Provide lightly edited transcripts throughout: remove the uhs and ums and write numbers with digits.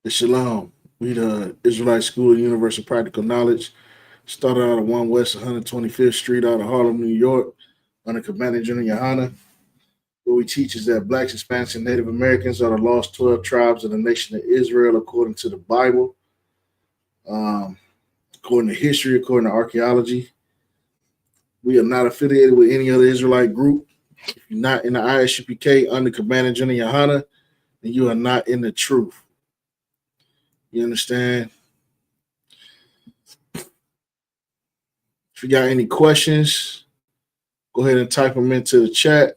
Shalom. We the Israelite School of Universal Practical Knowledge. Started out at 1 West 125th Street out of Harlem, New York, under Commander General Yohana. What we teach is that blacks, Hispanics, and Native Americans are the lost 12 tribes of the nation of Israel according to the Bible, um, according to history, according to archaeology. We are not affiliated with any other Israelite group. If you're not in the ISUPK under Commander General Yohana, then you are not in the truth. You understand? If you got any questions, go ahead and type them into the chat.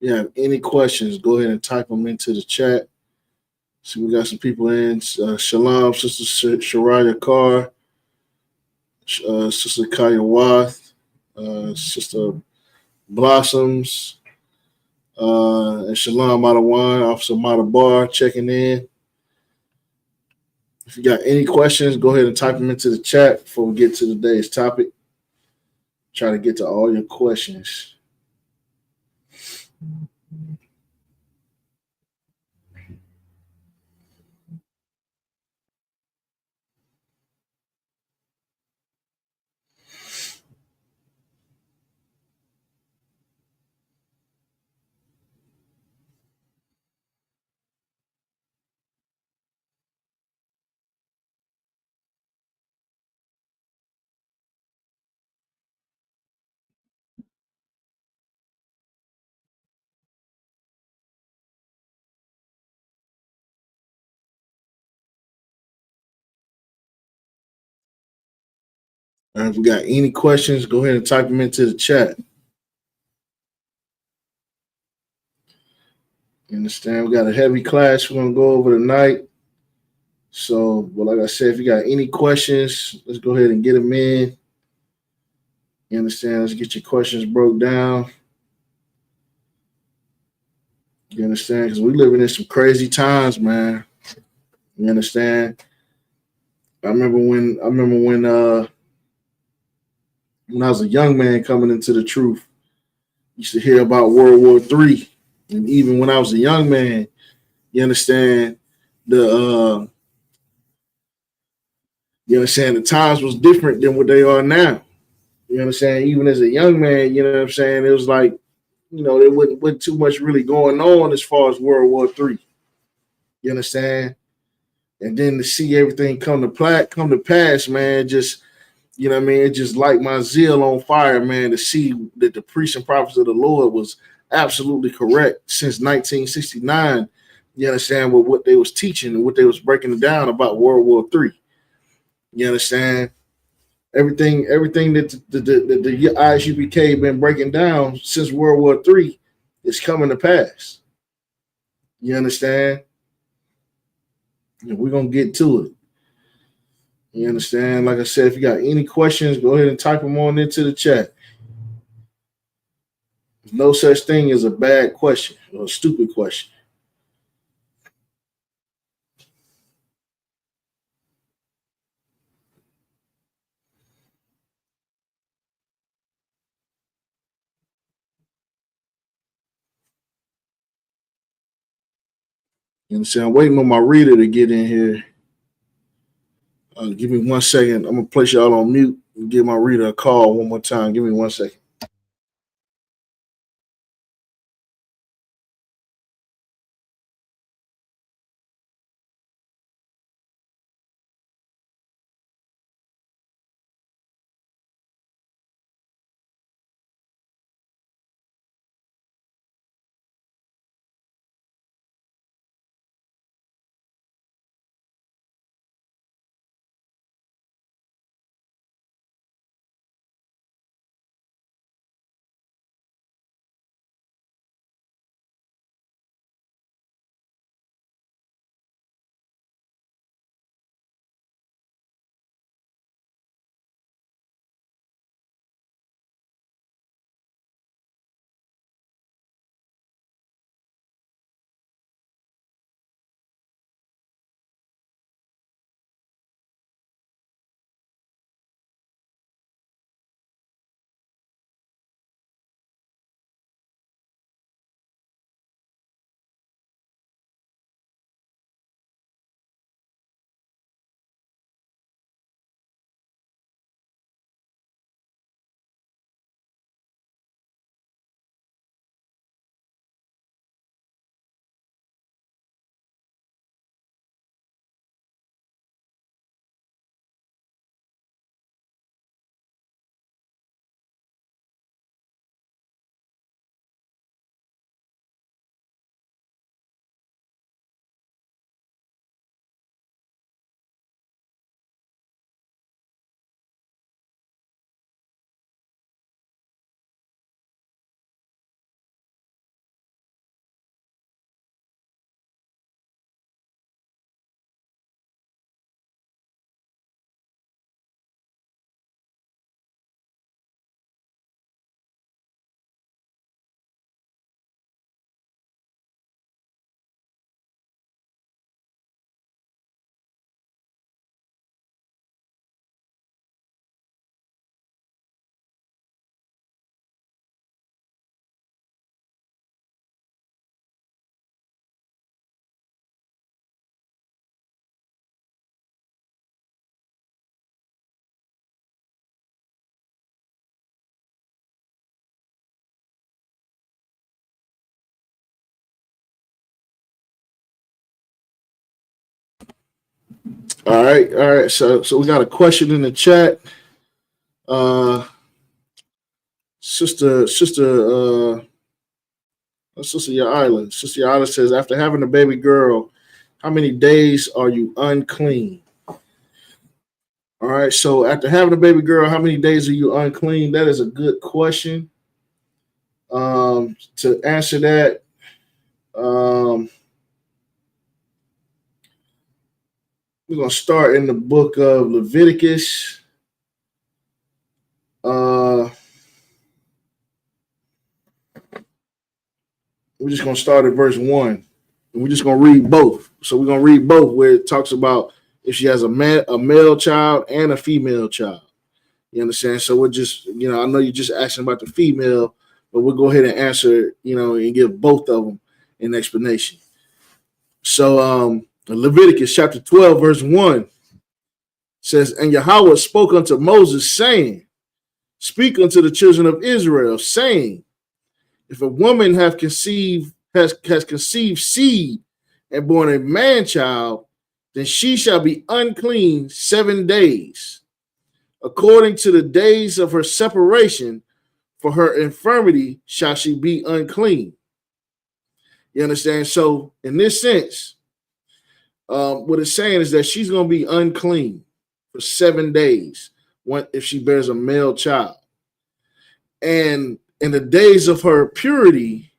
If you have any questions, go ahead and type them into the chat. So we got some people in. Shalom, Sister Shariah Carr, Sister Kaya Wath, Sister Blossoms, and Shalom Madawan, Officer Madabar checking in. If you got any questions, go ahead and type them into the chat before we get to today's topic. Try to get to all your questions. And if we got any questions, go ahead and type them into the chat. You understand? We got a heavy class we're going to go over tonight. So, but like I said, if you got any questions, let's go ahead and get them in. You understand? Let's get your questions broke down. You understand? Because we living in some crazy times, man. You understand? I remember when I was a young man coming into the truth, I used to hear about World War III. And even when I was a young man, you understand, the the times was different than what they are now. You understand? Even as a young man, you know what I'm saying? It was like, there wasn't too much really going on as far as World War III. You understand? And then to see everything come to pass, man, just you know what I mean, it just light my zeal on fire, man, to see that the priests and prophets of the Lord was absolutely correct since 1969. You understand what they was teaching and what they was breaking down about World War III. You understand? Everything that the ISUPK been breaking down since World War III is coming to pass. You understand? And we're gonna get to it. You understand? Like I said, if you got any questions, go ahead and type them on into the chat. No such thing as a bad question or a stupid question. You understand? I'm waiting on my reader to get in here. Give me 1 second. I'm gonna place y'all on mute and give my reader a call one more time. Give me 1 second. All right, all right. So we got a question in the chat. Uh, sister, Sister Your Sister Your says, after having a baby girl, how many days are you unclean? All right. So after having a baby girl, how many days are you unclean? That is a good question. To answer that, we're gonna start in the book of Leviticus. We're just gonna start at verse 1. And we're just gonna read both. So we're gonna read both where it talks about if she has a male child and a female child. You understand? So we're just, I know you're just asking about the female, but we'll go ahead and answer, and give both of them an explanation. So Leviticus chapter 12, verse 1 says, and Yahweh spoke unto Moses, saying, speak unto the children of Israel, saying, if a woman has conceived seed and born a man child, then she shall be unclean 7 days. According to the days of her separation, for her infirmity shall she be unclean. You understand? So, in this sense, what it's saying is that she's going to be unclean for 7 days if she bears a male child. And in the days of her purity,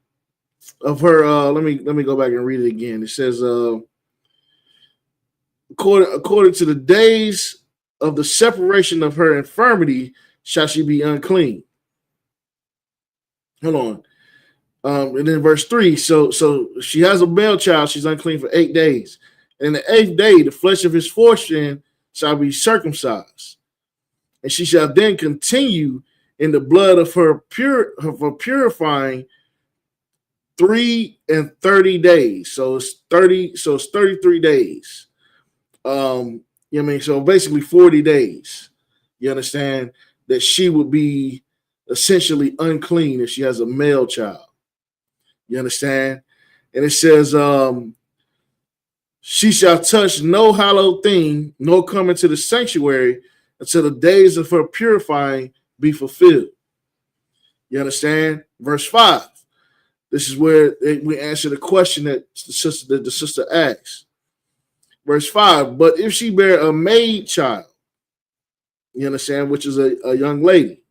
of her, let me go back and read it again. It says, according to the days of the separation of her infirmity, shall she be unclean. Hold on. And then verse 3, so she has a male child, she's unclean for 8 days. And the 8th day, the flesh of his foreskin shall be circumcised. And she shall then continue in the blood of her purifying 3 and 30 days. So it's 33 days. You know what I mean? So basically 40 days. You understand that she would be essentially unclean if she has a male child. You understand? And it says, she shall touch no hallowed thing, nor come into the sanctuary until the days of her purifying be fulfilled. You understand? Verse 5. This is where we answer the question that the sister asks. Verse 5. But if she bear a maid child, you understand, which is a young lady,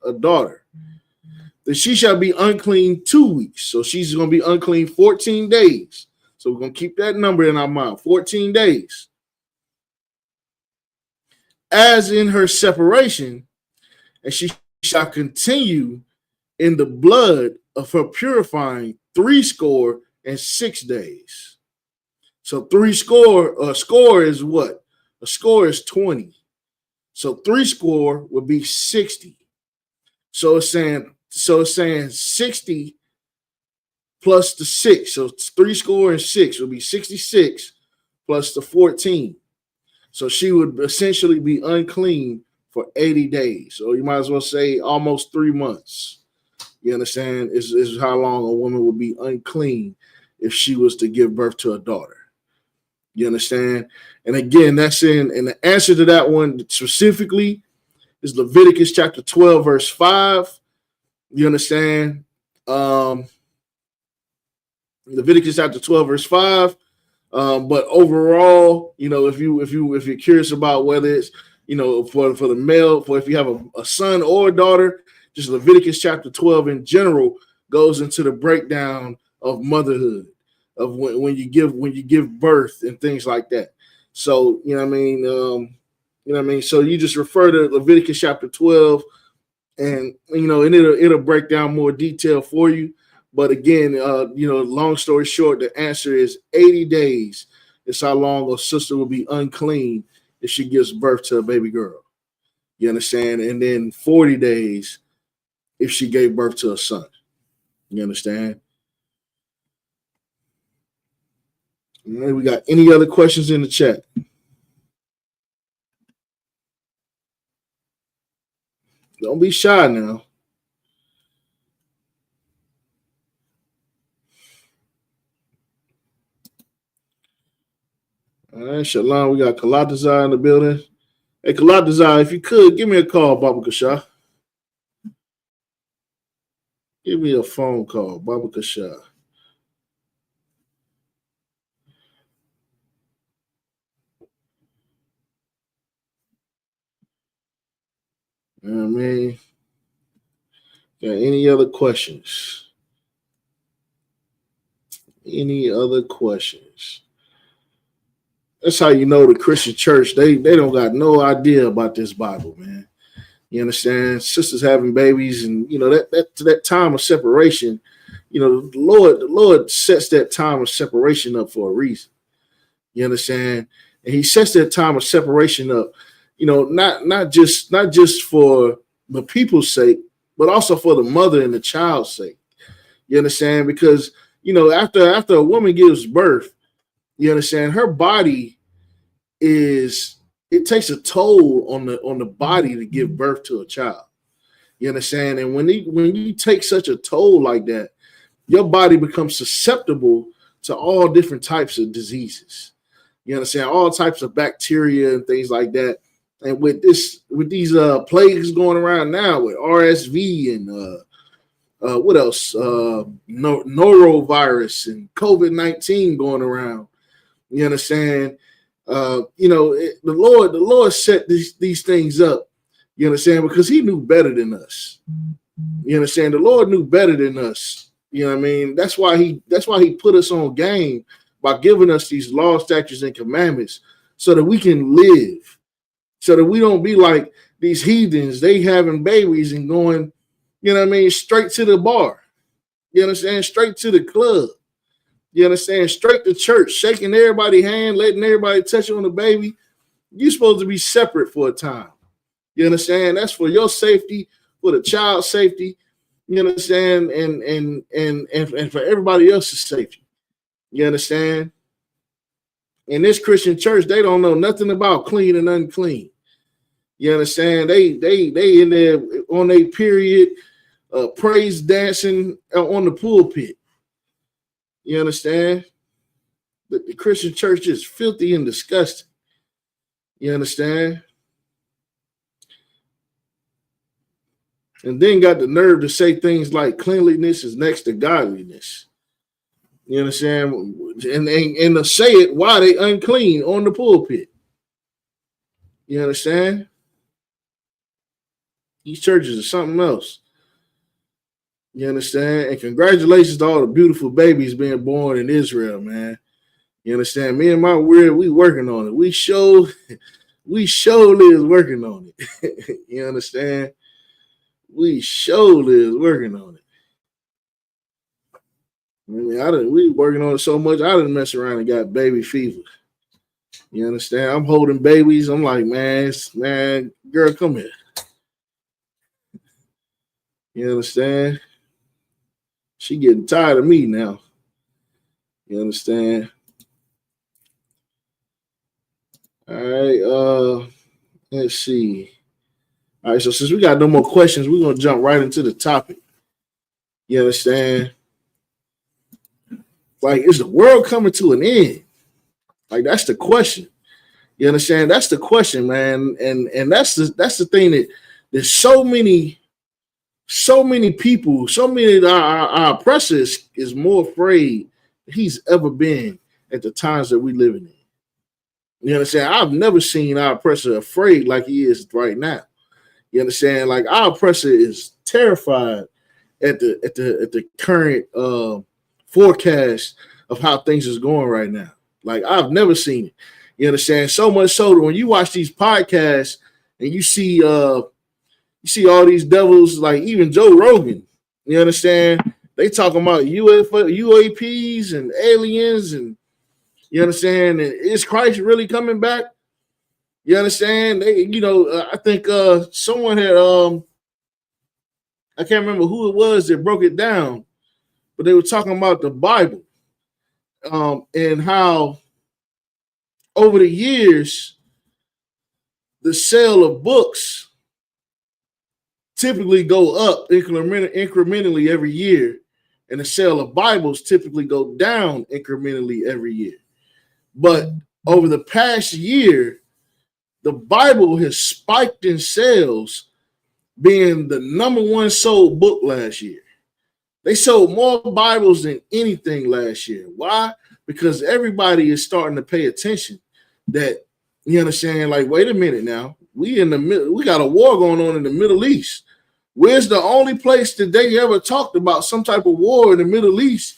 a daughter, then she shall be unclean 2 weeks. So she's going to be unclean 14 days. So we're going to keep that number in our mind, 14 days. As in her separation, and she shall continue in the blood of her purifying 66 days. So a score is what? A score is 20. So 60 would be 60. So it's saying 60 plus the 6. So 66 would be 66 plus the 14. So she would essentially be unclean for 80 days. So you might as well say almost 3 months. You understand? Is how long a woman would be unclean if she was to give birth to a daughter. You understand? And again, that's and the answer to that one specifically is Leviticus chapter 12, verse 5. You understand? Leviticus chapter 12, verse 5. But overall, if you're curious about whether it's, for the male, for if you have a son or a daughter, just Leviticus chapter 12 in general goes into the breakdown of motherhood, of when you give birth and things like that. So, so you just refer to Leviticus chapter 12 and it'll break down more detail for you. But again, long story short, the answer is 80 days is how long a sister will be unclean if she gives birth to a baby girl. You understand? And then 40 days if she gave birth to a son. You understand? All right, we got any other questions in the chat? Don't be shy now. All right, Shalom, we got Kalatazar in the building. Hey, Kalatazar, if you could, give me a call, Baba Kasha. Give me a phone call, Baba Kasha. You know what I mean? Got any other questions? Any other questions? That's how you know the Christian church, they don't got no idea about this Bible, man. You understand? Sisters having babies, and that time of separation, the Lord sets that time of separation up for a reason. You understand? And he sets that time of separation up, not just for the people's sake, but also for the mother and the child's sake. You understand? Because after a woman gives birth, you understand, her body it takes a toll on the body to give birth to a child. You understand? And when you take such a toll like that, your body becomes susceptible to all different types of diseases. You understand? All types of bacteria and things like that. And with these plagues going around now with RSV and what else? Norovirus and COVID-19 going around. You understand? The Lord set these things up. You understand? Because He knew better than us. You understand? The Lord knew better than us. You know what I mean? That's why He put us on game by giving us these laws, statutes, and commandments so that we can live, so that we don't be like these heathens. They having babies and going, you know what I mean, straight to the bar. You understand? Straight to the club. You understand? Straight to church, shaking everybody's hand, letting everybody touch on the baby. You're supposed to be separate for a time. You understand? That's for your safety, for the child's safety. You understand? And for everybody else's safety. You understand? In this Christian church, they don't know nothing about clean and unclean. You understand? They in there on their period, praise dancing on the pulpit. You understand? The Christian church is filthy and disgusting. You understand? And then got the nerve to say things like cleanliness is next to godliness. You understand? And to say it while they unclean on the pulpit. You understand? These churches are something else. You understand? And congratulations to all the beautiful babies being born in Israel, man. You understand? Me and my weird, we working on it. We surely is working on it. You understand? We surely is working on it. I mean, we working on it so much, I didn't mess around and got baby fever. You understand? I'm holding babies. I'm like, man, girl, come here. You understand? She getting tired of me now. You understand? All right, let's see. All right, so since we got no more questions, we're gonna jump right into the topic. You understand? Like, is the world coming to an end? Like, that's the question. You understand? That's the question, man. And that's the thing that there's so many people, so many of our oppressors is more afraid than he's ever been at the times that we living in. You understand? I've never seen our oppressor afraid like he is right now. You understand? Like, our oppressor is terrified at the current forecast of how things is going right now. Like, I've never seen it. You understand? So much so that when you watch these podcasts and you see all these devils, like even Joe Rogan, you understand? They talking about UAPs and aliens, and you understand? And is Christ really coming back? You understand? I think someone had I can't remember who it was that broke it down, but they were talking about the Bible, and how over the years the sale of books typically go up incrementally every year, and the sale of Bibles typically go down incrementally every year. But over the past year, the Bible has spiked in sales, being the number one sold book last year. They sold more Bibles than anything last year. Why? Because everybody is starting to pay attention that, you understand, like, wait a minute now. We got a war going on in the Middle East. Where's the only place that they ever talked about some type of war in the Middle East,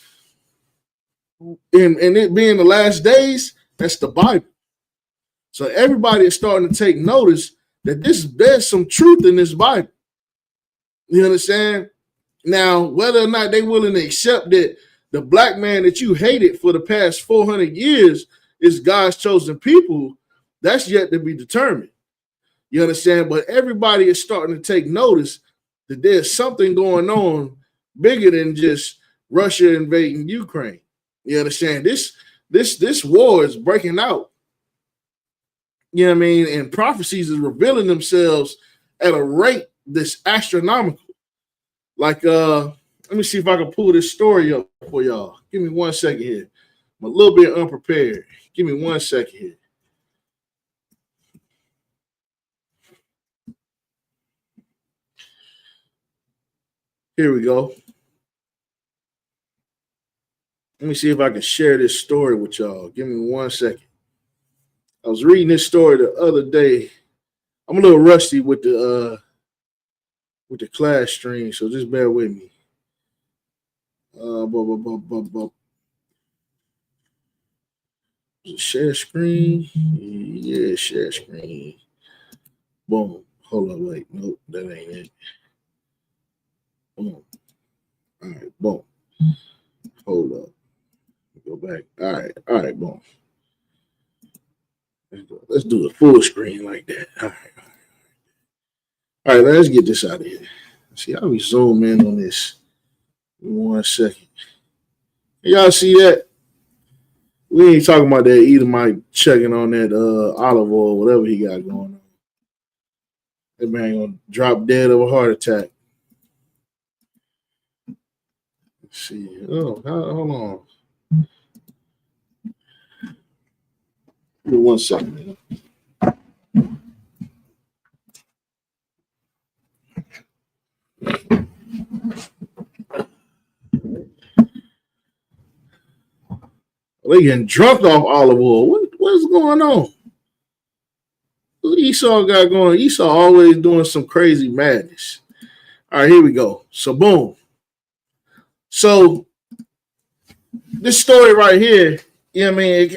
and it being the last days? That's the Bible. So everybody is starting to take notice that there's some truth in this Bible. You understand? Now, whether or not they're willing to accept that the black man that you hated for the past 400 years is God's chosen people, that's yet to be determined. You understand? But everybody is starting to take notice that there's something going on bigger than just Russia invading Ukraine. You understand? This war is breaking out. You know what I mean? And prophecies is revealing themselves at a rate that's astronomical. Like, let me see if I can pull this story up for y'all. Give me 1 second here. I'm a little bit unprepared. Give me 1 second here. Here we go. Let me see if I can share this story with y'all. Give me 1 second. I was reading this story the other day. I'm a little rusty with the class stream, so just bear with me. Share screen. Yeah, share screen. Boom. Hold on, wait. Nope, that ain't it. Boom. All right, boom. Hold up. Go back. All right, boom. Let's do a full screen like that. All right, let's get this out of here. See, how we zoom in on this. 1 second. Y'all see that? We ain't talking about that Edomite checking on that olive oil, whatever he got going on. That man gonna drop dead of a heart attack. Let's see. Oh, hold on. Give me 1 second. They getting drunk off olive oil. What's going on? What Esau got going? Esau always doing some crazy madness. All right, here we go. So boom. So this story right here, you know what I mean?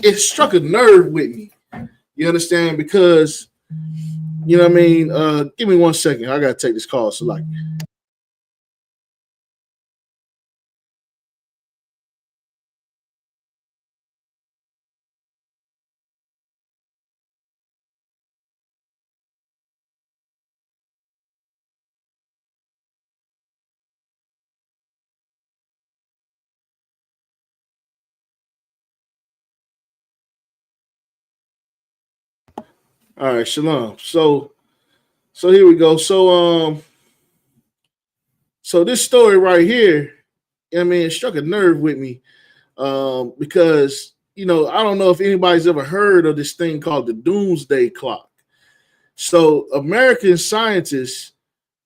It struck a nerve with me. You understand? Because, you know what I mean? Give me 1 second. I got to take this call. So like. All right, shalom. So here we go. So this story right here, I mean, it struck a nerve with me because, you know, I don't know if anybody's ever heard of this thing called the doomsday clock. So American scientists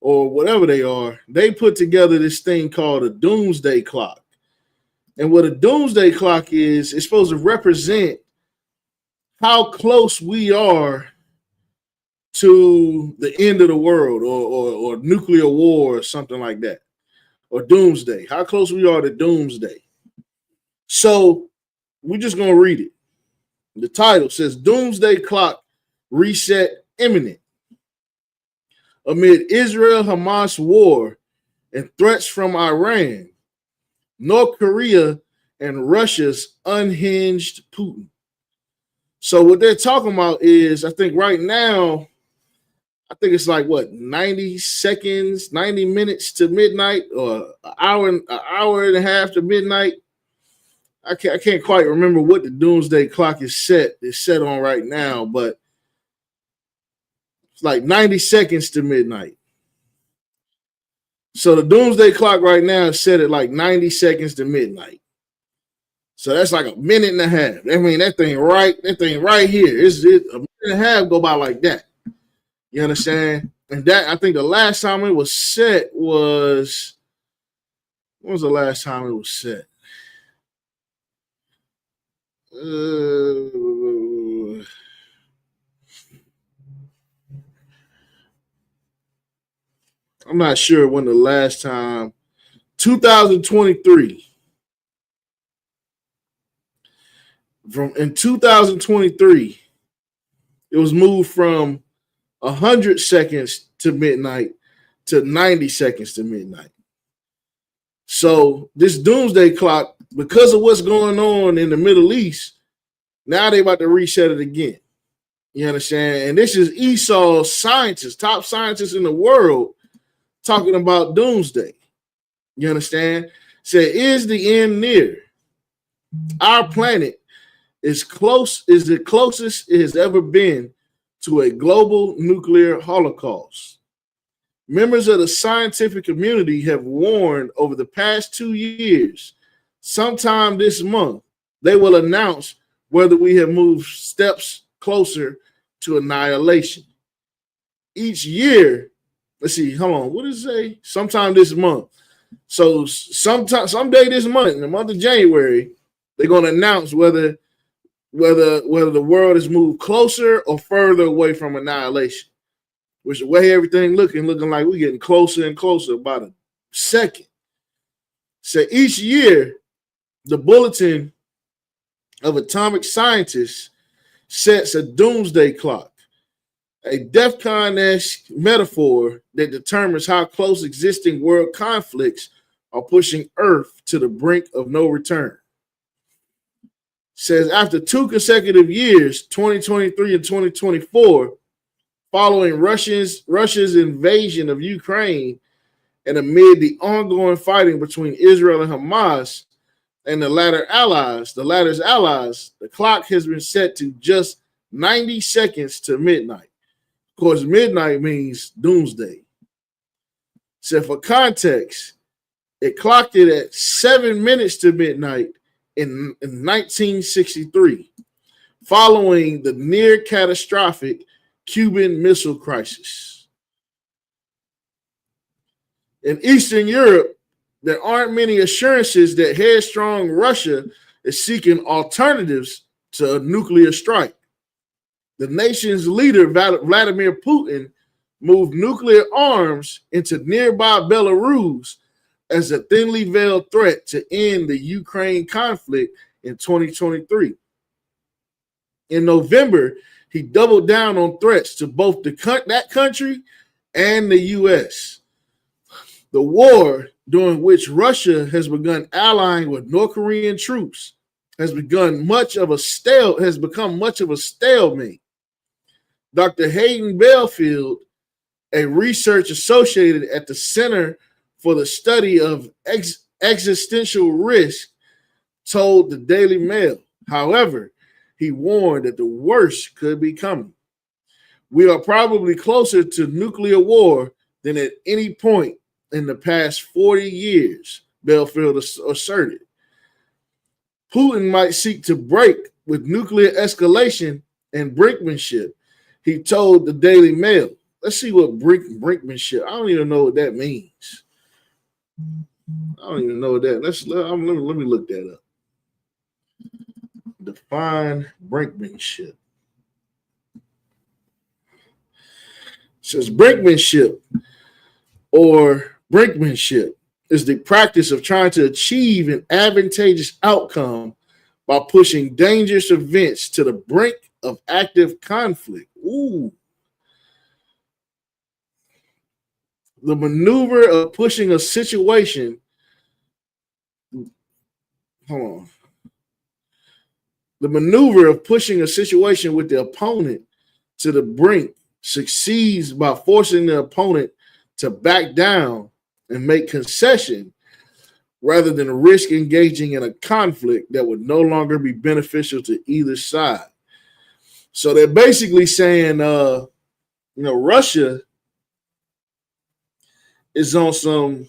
or whatever they are, they put together this thing called a doomsday clock. And what a doomsday clock is, it's supposed to represent how close we are to the end of the world or nuclear war or something like that, or doomsday, how close we are to doomsday. So we're just going to read it. The title says Doomsday Clock Reset Imminent. Amid Israel-Hamas war and threats from Iran, North Korea, and Russia's unhinged Putin. So what they're talking about is, I think right now, I think it's like what, 90 seconds, 90 minutes to midnight, or an hour and a half to midnight. I can't quite remember what the doomsday clock is set on right now, but it's like 90 seconds to midnight. So the doomsday clock right now is set at like 90 seconds to midnight. So that's like a minute and a half. I mean, that thing right here. It's a minute and a half go by like that. You understand? And that, I think the last time it was set was, when was the last time it was set? I'm not sure when the last time, 2023. In 2023, it was moved from 100 seconds to midnight to 90 seconds to midnight. So this doomsday clock, because of what's going on in the Middle East, now they about to reset it again. You understand? And this is Esau's scientists, top scientists in the world, talking about doomsday. You understand? Say, is the end near? Our planet is the closest it has ever been to a global nuclear holocaust. Members of the scientific community have warned over the past 2 years, sometime this month, they will announce whether we have moved steps closer to annihilation. Each year, let's see, hold on, what does it say? Sometime this month. So someday this month, in the month of January, they're going to announce whether the world has moved closer or further away from annihilation. Which the way everything looking like we're getting closer and closer about a second. So each year, the Bulletin of Atomic Scientists sets a doomsday clock, a DEFCON-esque metaphor that determines how close existing world conflicts are pushing Earth to the brink of no return. Says after 2 consecutive years, 2023 and 2024, following Russia's invasion of Ukraine and amid the ongoing fighting between Israel and Hamas and the latter's allies, the clock has been set to just 90 seconds to midnight. Of course, midnight means doomsday. So for context, it clocked it at 7 minutes to midnight in 1963, following the near catastrophic Cuban Missile Crisis. In Eastern Europe, there aren't many assurances that headstrong Russia is seeking alternatives to a nuclear strike. The nation's leader, Vladimir Putin, moved nuclear arms into nearby Belarus as a thinly veiled threat to end the Ukraine conflict in 2023. In November, he doubled down on threats to both that country and the U.S. The war, during which Russia has begun allying with North Korean troops, has become much of a stalemate. Dr. Hayden Belfield, a researcher associated at the Center for the Study of Existential Risk, told the Daily Mail. However, he warned that the worst could be coming. We are probably closer to nuclear war than at any point in the past 40 years, Belfield asserted. Putin might seek to break with nuclear escalation and brinkmanship, he told the Daily Mail. Let's see what brinkmanship. I don't even know what that means. I don't even know what that. Let me look that up. Define brinkmanship. It says brinkmanship is the practice of trying to achieve an advantageous outcome by pushing dangerous events to the brink of active conflict. Ooh. The maneuver of pushing a situation. Hold on. The maneuver of pushing a situation with the opponent to the brink succeeds by forcing the opponent to back down and make concession rather than risk engaging in a conflict that would no longer be beneficial to either side. So they're basically saying, Russia is on some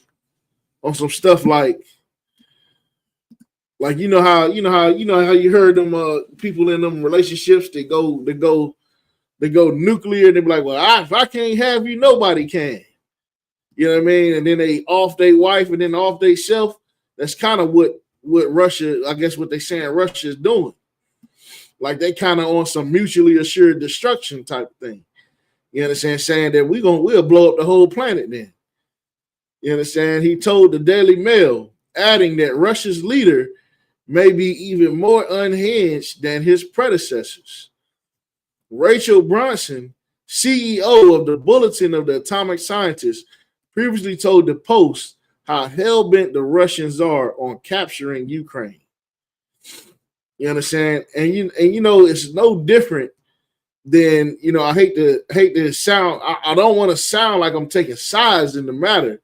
stuff like you know how you heard them people in them relationships they go nuclear and they be like, well, if I can't have you, nobody can. You know what I mean? And then they off their wife and then off their self. That's kind of what Russia, I guess what they saying Russia is doing. Like they kind of on some mutually assured destruction type thing. You understand? Saying that we'll blow up the whole planet then. You understand? He told the Daily Mail, adding that Russia's leader may be even more unhinged than his predecessors. Rachel Bronson, CEO of the Bulletin of the Atomic Scientists, previously told the Post how hell-bent the Russians are on capturing Ukraine. You understand? And it's no different than, I hate to sound, I don't want to sound like I'm taking sides in the matter,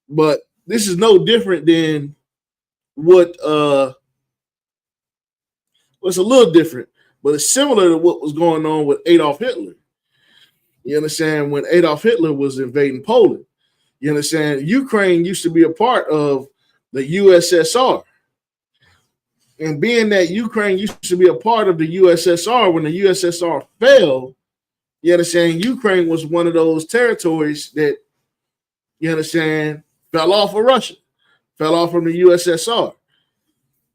but this is no different than what it's a little different, but it's similar to what was going on with Adolf Hitler. You understand? When Adolf Hitler was invading Poland, you understand? Ukraine used to be a part of the USSR. And being that Ukraine used to be a part of the USSR, when the USSR fell, you understand, Ukraine was one of those territories that, you understand, fell off of Russia, fell off from the USSR.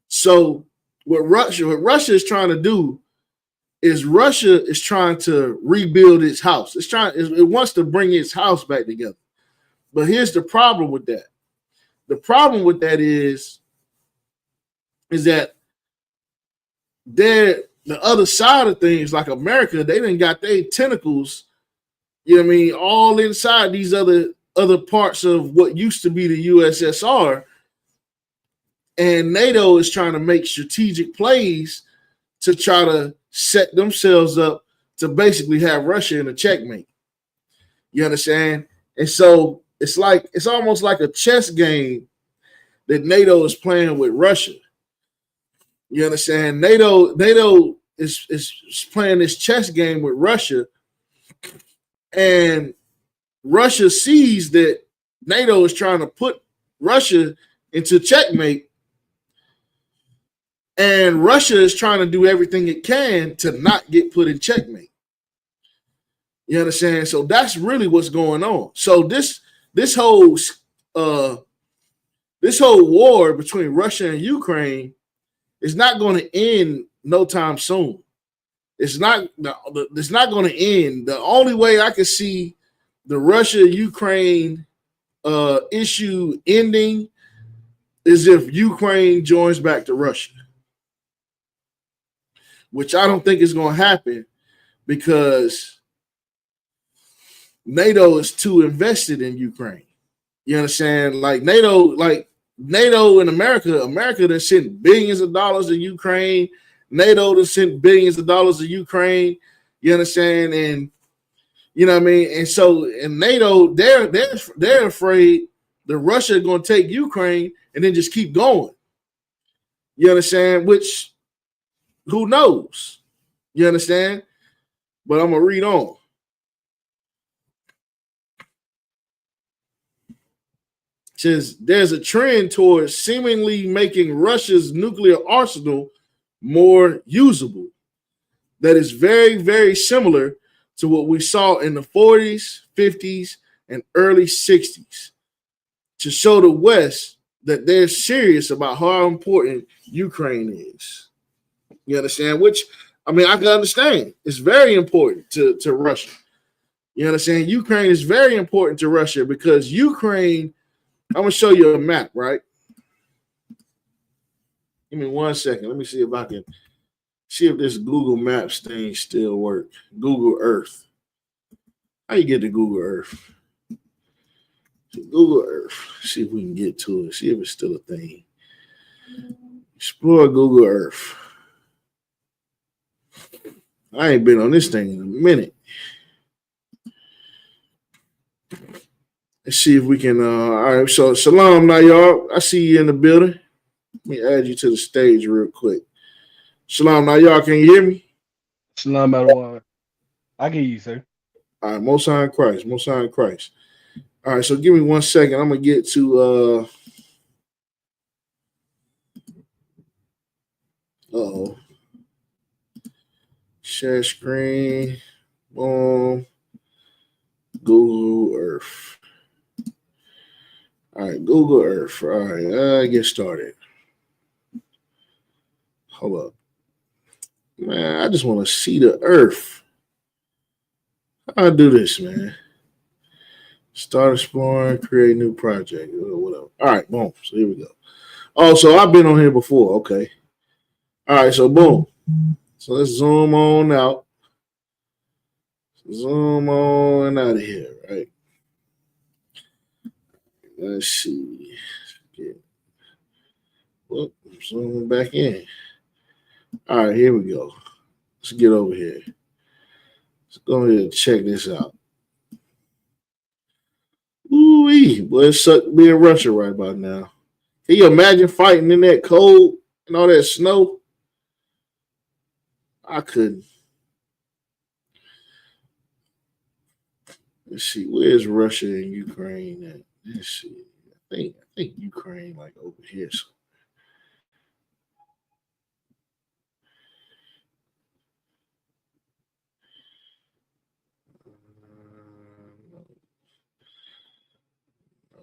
So what Russia is trying to do is Russia is trying to rebuild its house. It wants to bring its house back together. But here's the problem with that. The problem with that is that they're the other side of things, like America, they didn't got their tentacles, you know what I mean, all inside these other parts of what used to be the USSR. And NATO is trying to make strategic plays to try to set themselves up to basically have Russia in a checkmate. You understand? And so it's almost like a chess game that NATO is playing with Russia. You understand? NATO is playing this chess game with Russia, and Russia sees that NATO is trying to put Russia into checkmate, and Russia is trying to do everything it can to not get put in checkmate. You understand? So that's really what's going on. So this whole war between Russia and Ukraine is not going to end no time soon. It's not going to end. The only way I can see the Russia-Ukraine issue ending is if Ukraine joins back to Russia, which I don't think is going to happen because NATO is too invested in Ukraine. You understand? Like NATO and America that sent billions of dollars to Ukraine. NATO that sent billions of dollars to Ukraine. You understand? And you know what I mean? And so in NATO, they're afraid that Russia is going to take Ukraine and then just keep going. You understand? Which, who knows? You understand? But I'm going to read on. It says there's a trend towards seemingly making Russia's nuclear arsenal more usable. That is very, very similar to what we saw in the 40s, 50s, and early 60s to show the West that they're serious about how important Ukraine is. You understand? Which, I mean, I can understand. It's very important to Russia. You understand? Ukraine is very important to Russia because Ukraine, I'm going to show you a map, right? Give me 1 second. Let me see if I can see if this Google Maps thing still works. Google Earth. How you get to Google Earth? Google Earth. See if we can get to it. See if it's still a thing. Explore Google Earth. I ain't been on this thing in a minute. Let's see if we can. All right. So, Shalom, now, y'all. I see you in the building. Let me add you to the stage real quick. Shalom, now, y'all. Can you hear me? Shalom, everyone. I get you, sir. All right. Most High in Christ. Most High in Christ. All right. So, give me 1 second. I'm going to get to. Uh-oh. Share screen. Boom. Google Earth. All right, Google Earth. All right, get started. Hold up. Man, I just want to see the Earth. How I do this, man? Start exploring, create new project, whatever. All right, boom. So here we go. Oh, so I've been on here before. Okay. All right, so boom. So let's zoom on out. Zoom on out of here, right? Let's see. Well, zoom back in. All right, here we go. Let's get over here. Let's go ahead and check this out. Ooh-wee, boy, it sucked being Russia right about now. Can you imagine fighting in that cold and all that snow? I couldn't. Let's see, where's Russia and Ukraine at? Let's see. I think Ukraine like over here. So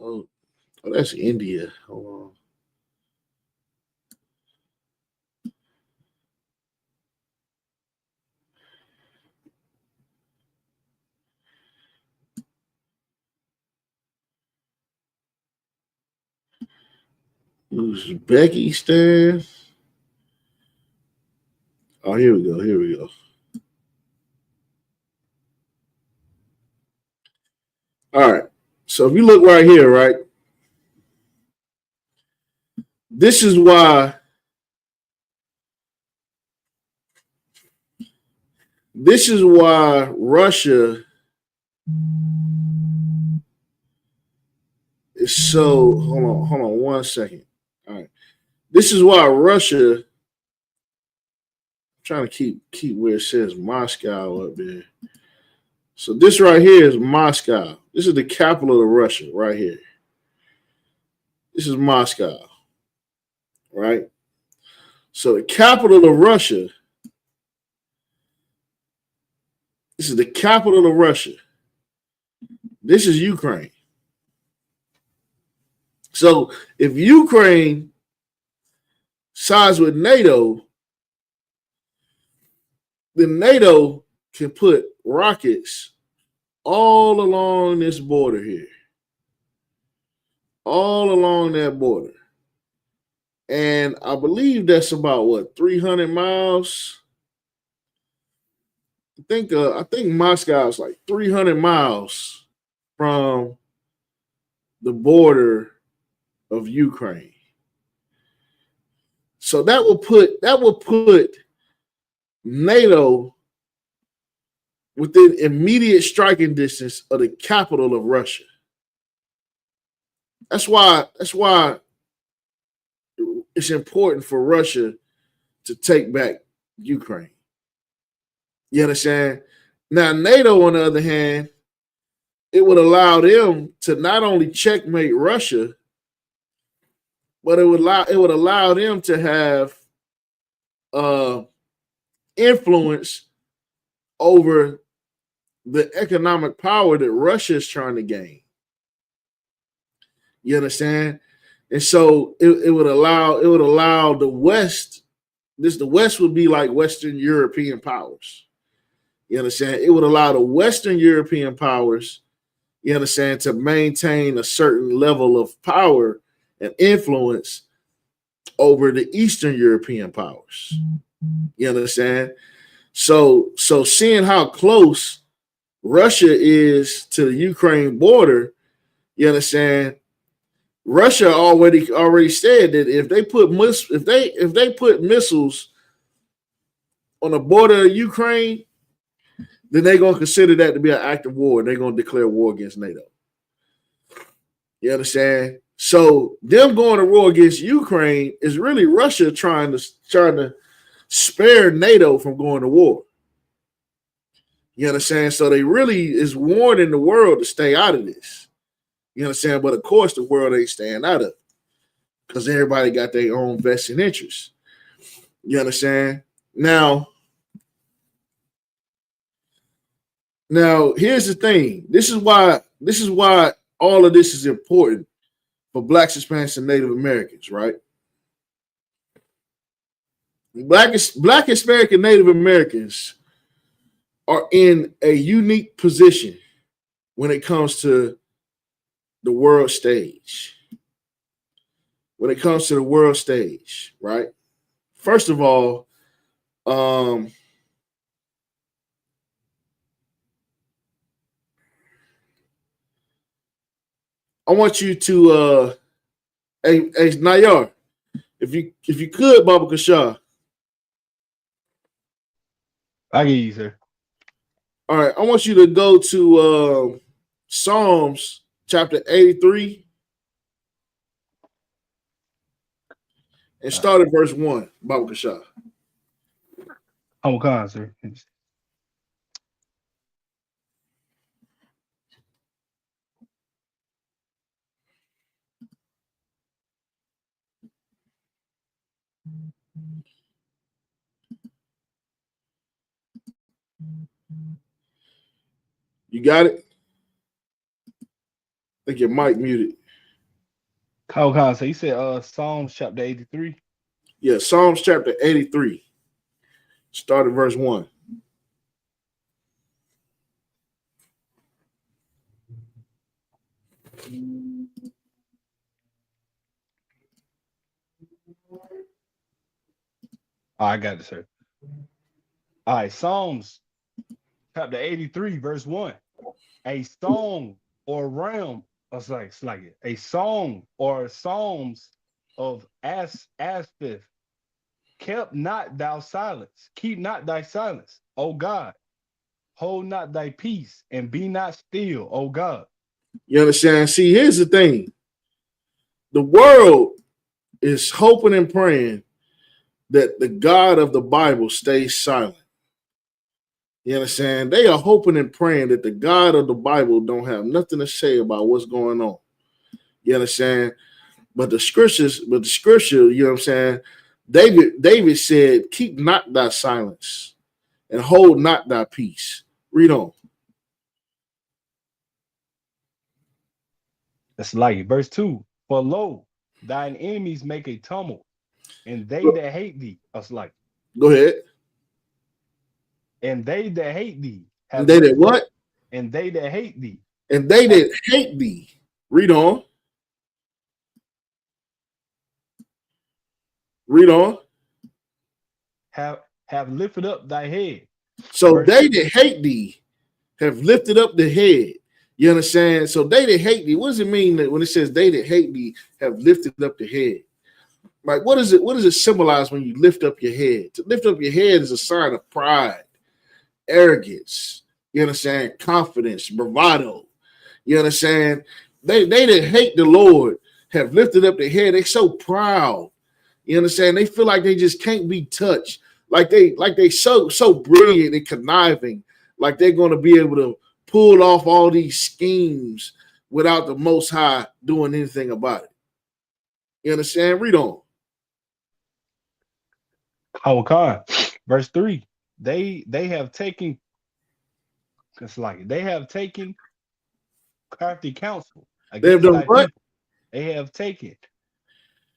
Oh, that's India. Hold on. Uzbekistan. Oh, here we go. Here we go. All right. So if you look right here, right, this is why Russia is so. Hold on 1 second. All right. This is why Russia. I'm trying to keep where it says Moscow up there. So this right here is Moscow. This is the capital of Russia, right here. This is Moscow, right? So the capital of Russia. This is the capital of Russia. This is Ukraine. So if Ukraine sides with NATO, then NATO can put rockets all along this border here. All along that border. And I believe that's about what, 300 miles? I think Moscow is like 300 miles from the border of Ukraine. So that will put NATO within immediate striking distance of the capital of Russia. That's why it's important for Russia to take back Ukraine. You understand? Now, NATO, on the other hand, it would allow them to not only checkmate Russia, but it would allow them to have influence over the economic power that Russia is trying to gain. You understand? And so it would allow the West. The West would be like Western European powers. You understand? It would allow the Western European powers, you understand, to maintain a certain level of power and influence over the Eastern European powers. You understand? So seeing how close Russia is to the Ukraine border, you understand, Russia already said that if they put missiles on the border of Ukraine, then they're gonna consider that to be an act of war. They're gonna declare war against NATO. You understand? So them going to war against Ukraine is really Russia trying to spare NATO from going to war. You understand? So they really is warning the world to stay out of this. You understand? But of course, the world ain't staying out of it because everybody got their own vested interests. You understand? Now, here's the thing. This is why all of this is important for Blacks, Hispanics, and Native Americans, right? Black, Hispanic, and Native Americans are in a unique position when it comes to the world stage. When it comes to the world stage, right? First of all, I want you to hey Nayar, if you could, Baba Kasha. I get you, sir. All right, I want you to go to Psalms chapter 83 and start at verse 1, Baba Kasha. I'm a con, sir. You got it? I think your mic muted. Kyle Khan, so you said Psalms chapter 83. Yeah, Psalms chapter 83. Start at verse 1. I got it, sir. All right, Psalms chapter 83, verse 1. A song or realm, it's like it. A song or psalms of Asphith. Kept not thou silence. Keep not thy silence, O God. Hold not thy peace and be not still, O God. You understand? See, here's the thing. The world is hoping and praying that the God of the Bible stays silent. You understand? They are hoping and praying that the God of the Bible don't have nothing to say about what's going on. You understand? But the scripture, you know what I'm saying? David said, keep not thy silence and hold not thy peace. Read on. That's like it. Verse 2. For lo, thine enemies make a tumult, and they that hate thee, that's like, Go ahead. and they that hate thee And have they that lifted up, what? and they that hate thee And they that hate thee. Read on. Read on. have lifted up thy head. So Verse they 6. that hate thee have lifted up the head. You understand? So they that hate thee, what does it mean that when it says they that hate thee have lifted up the head? Like, what is it? What does it symbolize when you lift up your head? To lift up your head is a sign of pride, arrogance. You understand? Confidence, bravado. You understand? They that hate the Lord have lifted up their head. They're so proud. You understand? They feel like they just can't be touched. Like they so brilliant and conniving. Like they're going to be able to pull off all these schemes without the Most High doing anything about it. You understand? Read on. Hawakai. Verse 3. They have taken, it's like they have taken crafty counsel They have against done thy what? people. They have taken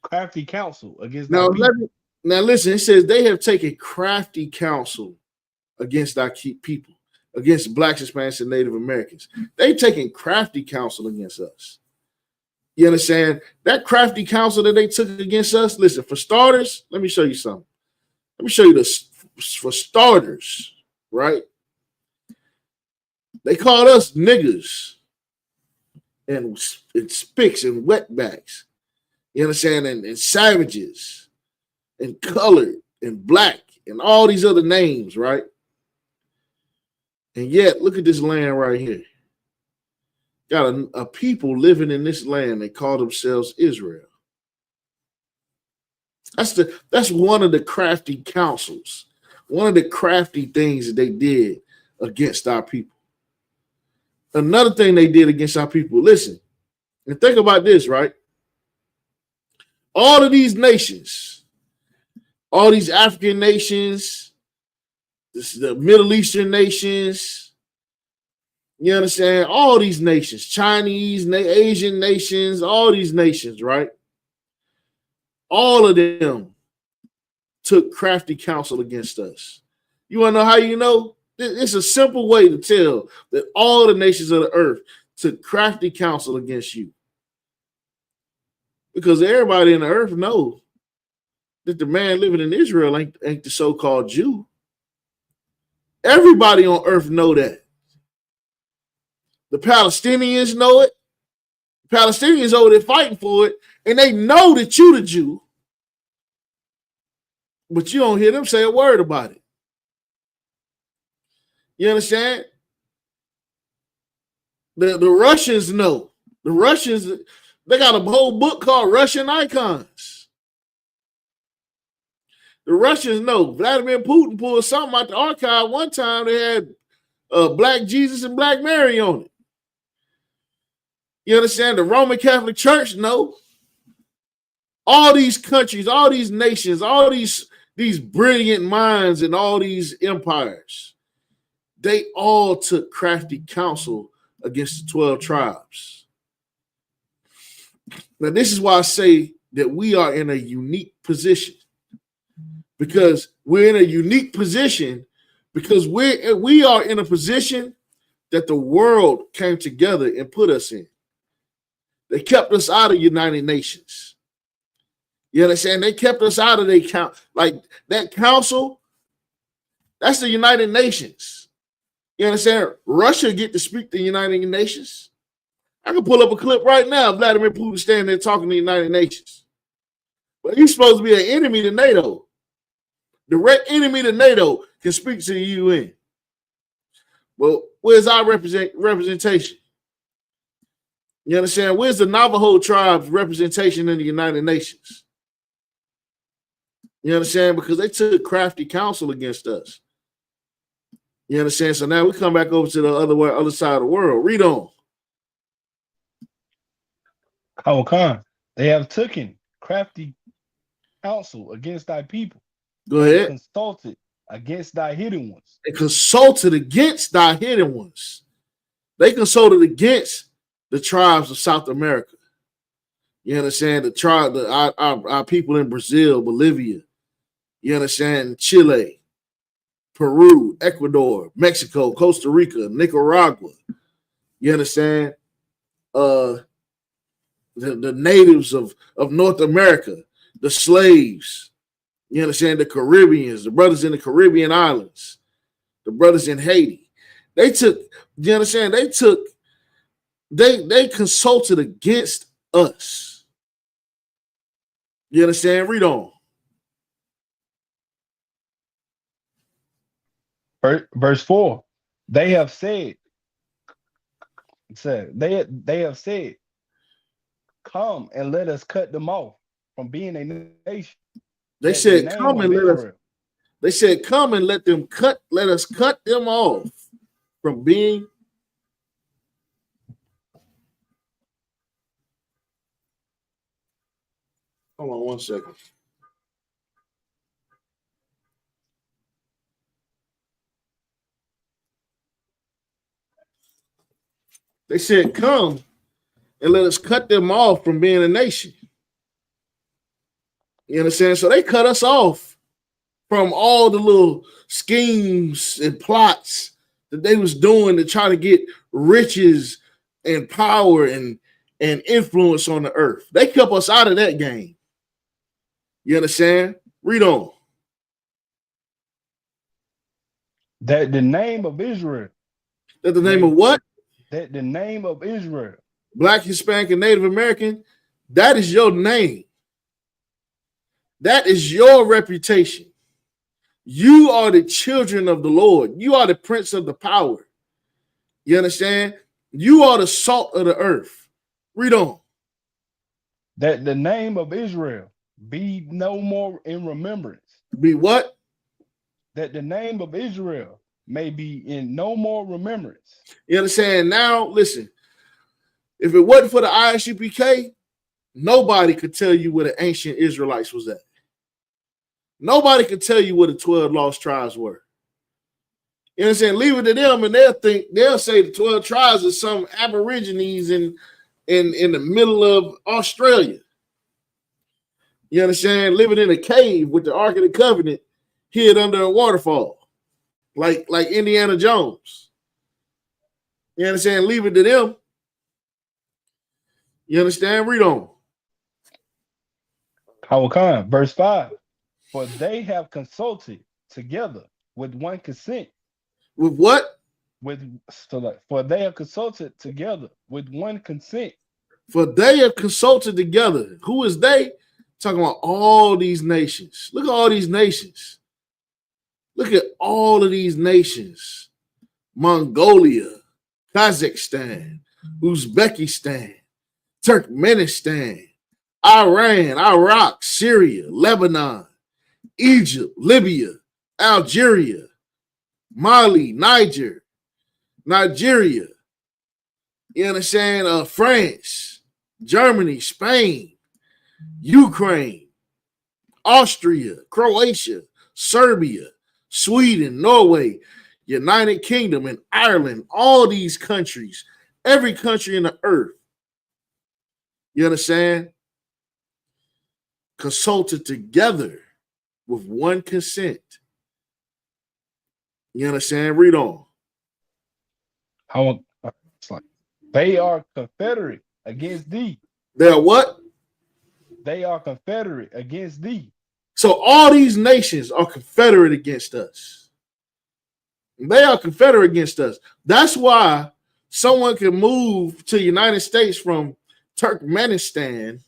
crafty counsel against thy Now people. now listen. It says they have taken crafty counsel against our people, against Blacks, Hispanics, and Native Americans. They've taken crafty counsel against us. You understand? That crafty counsel that they took against us. Listen, for starters, let me show you something. Let me show you this. For starters, right? They called us niggas and spicks and wetbacks. You understand? And savages and colored and black and all these other names, right? And yet, look at this land right here. Got a people living in this land. They call themselves Israel. That's one of the crafty counsels, one of the crafty things that they did against our people. Another thing they did against our people, listen, and think about this, right? All of these nations, all these African nations, the Middle Eastern nations, you understand? All these nations, Chinese, Asian nations, all these nations, right? All of them took crafty counsel against us. You want to know how you know? It's a simple way to tell that all the nations of the earth took crafty counsel against you. Because everybody in the earth knows that the man living in Israel ain't the so-called Jew. Everybody on earth know that. The Palestinians know it. The Palestinians over there fighting for it, and they know that you the Jew. But you don't hear them say a word about it. You understand? The Russians know. The Russians, they got a whole book called Russian Icons. The Russians know. Vladimir Putin pulled something out the archive one time. They had Black Jesus and Black Mary on it. You understand? The Roman Catholic Church know. All these countries, all these nations, all these brilliant minds and all these empires, they all took crafty counsel against the 12 tribes. Now, this is why I say that we are in a unique position, because we're in a unique position because we are in a position that the world came together and put us in. They kept us out of United Nations. You understand? They kept us out of their count. Like that council, that's the United Nations. You understand? Russia get to speak to the United Nations. I can pull up a clip right now. Vladimir Putin standing there talking to the United Nations. But he's supposed to be an enemy to NATO. Direct enemy to NATO can speak to the UN. Well, where's our representation? You understand? Where's the Navajo tribe's representation in the United Nations? You understand? Because they took crafty counsel against us. You understand? So now we come back over to the other side of the world. Read on. Kawhi Khan, they have taken crafty counsel against thy people. Go ahead. Consulted against thy hidden ones. They consulted against thy hidden ones. They consulted against the tribes of South America. You understand? The tribe, our people in Brazil, Bolivia. You understand? Chile, Peru, Ecuador, Mexico, Costa Rica, Nicaragua. You understand? The natives of North America, the slaves. You understand? The Caribbeans, the brothers in the Caribbean islands, the brothers in Haiti. They took, you understand? They consulted against us. You understand? Read on. Verse 4. They have said, they have said, come and let us cut them off from being a nation. They said, come and let us. They said, come and let us cut them off from being. Hold on 1 second. They said, come and let us cut them off from being a nation. You understand? So they cut us off from all the little schemes and plots that they was doing to try to get riches and power and influence on the earth. They kept us out of that game. You understand? Read on. That the name of Israel. That the name of what? That the name of Israel. Black, Hispanic, and Native American. That is your name. That is your reputation. You are the children of the Lord. You are the prince of the power. You understand? You are the salt of the earth. Read on. That the name of Israel be no more in remembrance. Be what? That the name of Israel may be in no more remembrance. You understand? Now, listen. If it wasn't for the ISUPK, nobody could tell you where the ancient Israelites was at. Nobody could tell you where the 12 lost tribes were. You understand? Leave it to them, and they'll say the 12 tribes are some aborigines in the middle of Australia. You understand? Living in a cave with the Ark of the Covenant hid under a waterfall, like Indiana Jones. You understand? Leave it to them. You understand? Read on. Kawhi Khan, verse 5. For they have consulted together with one consent. With what? For they have consulted together with one consent. For they have consulted together. Who is they? Talking about all these nations. Look at all these nations. Look at all of these nations. Mongolia, Kazakhstan, Uzbekistan, Turkmenistan, Iran, Iraq, Syria, Lebanon, Egypt, Libya, Algeria, Mali, Nigeria. You understand? France, Germany, Spain, Ukraine, Austria, Croatia, Serbia, Sweden, Norway, United Kingdom, and Ireland. All these countries, every country in the earth You understand? Consulted together with one consent. You understand? Read on. How it's like they are confederate against thee. They are what? They are confederate against thee. So all these nations are confederate against us. They are confederate against us. That's why someone can move to the United States from Turkmenistan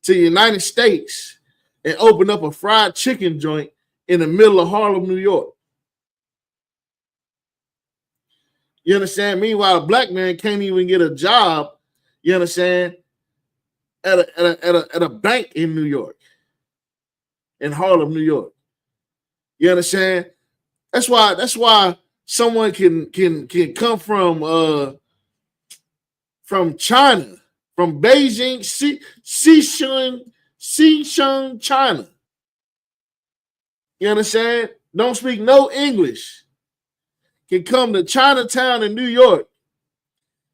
to the United States and open up a fried chicken joint in the middle of Harlem, New York. You understand? Meanwhile, a black man can't even get a job, you understand, at a bank in New York, in Harlem, New York. You understand? That's why someone can come from China, from Beijing, Xishun, China. You understand? Don't speak no English. Can come to Chinatown in New York,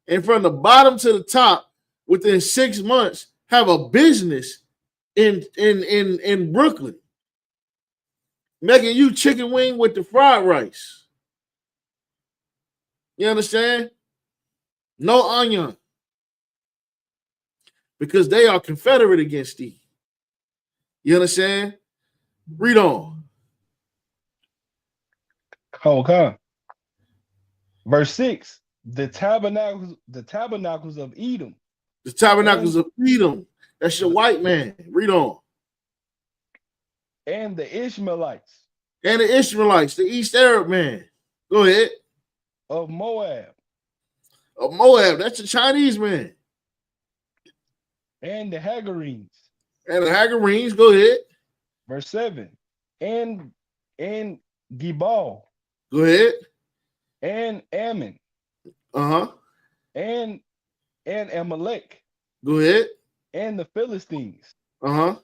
and from the bottom to the top, within 6 months, have a business in Brooklyn, making you chicken wing with the fried rice. You understand? No onion. Because they are confederate against thee. You understand? Read on. Okay. Verse 6. The tabernacles of Edom. The tabernacles of Edom. That's your white man. Read on. And the Ishmaelites. And the Ishmaelites, the East Arab man. Go ahead. Of Moab. Of Moab. That's the Chinese man. And the Hagarenes. And the Hagarenes. Go ahead. Verse 7. And Gebal. Go ahead. And Ammon. Uh-huh. And Amalek. Go ahead. And the Philistines. Uh-huh.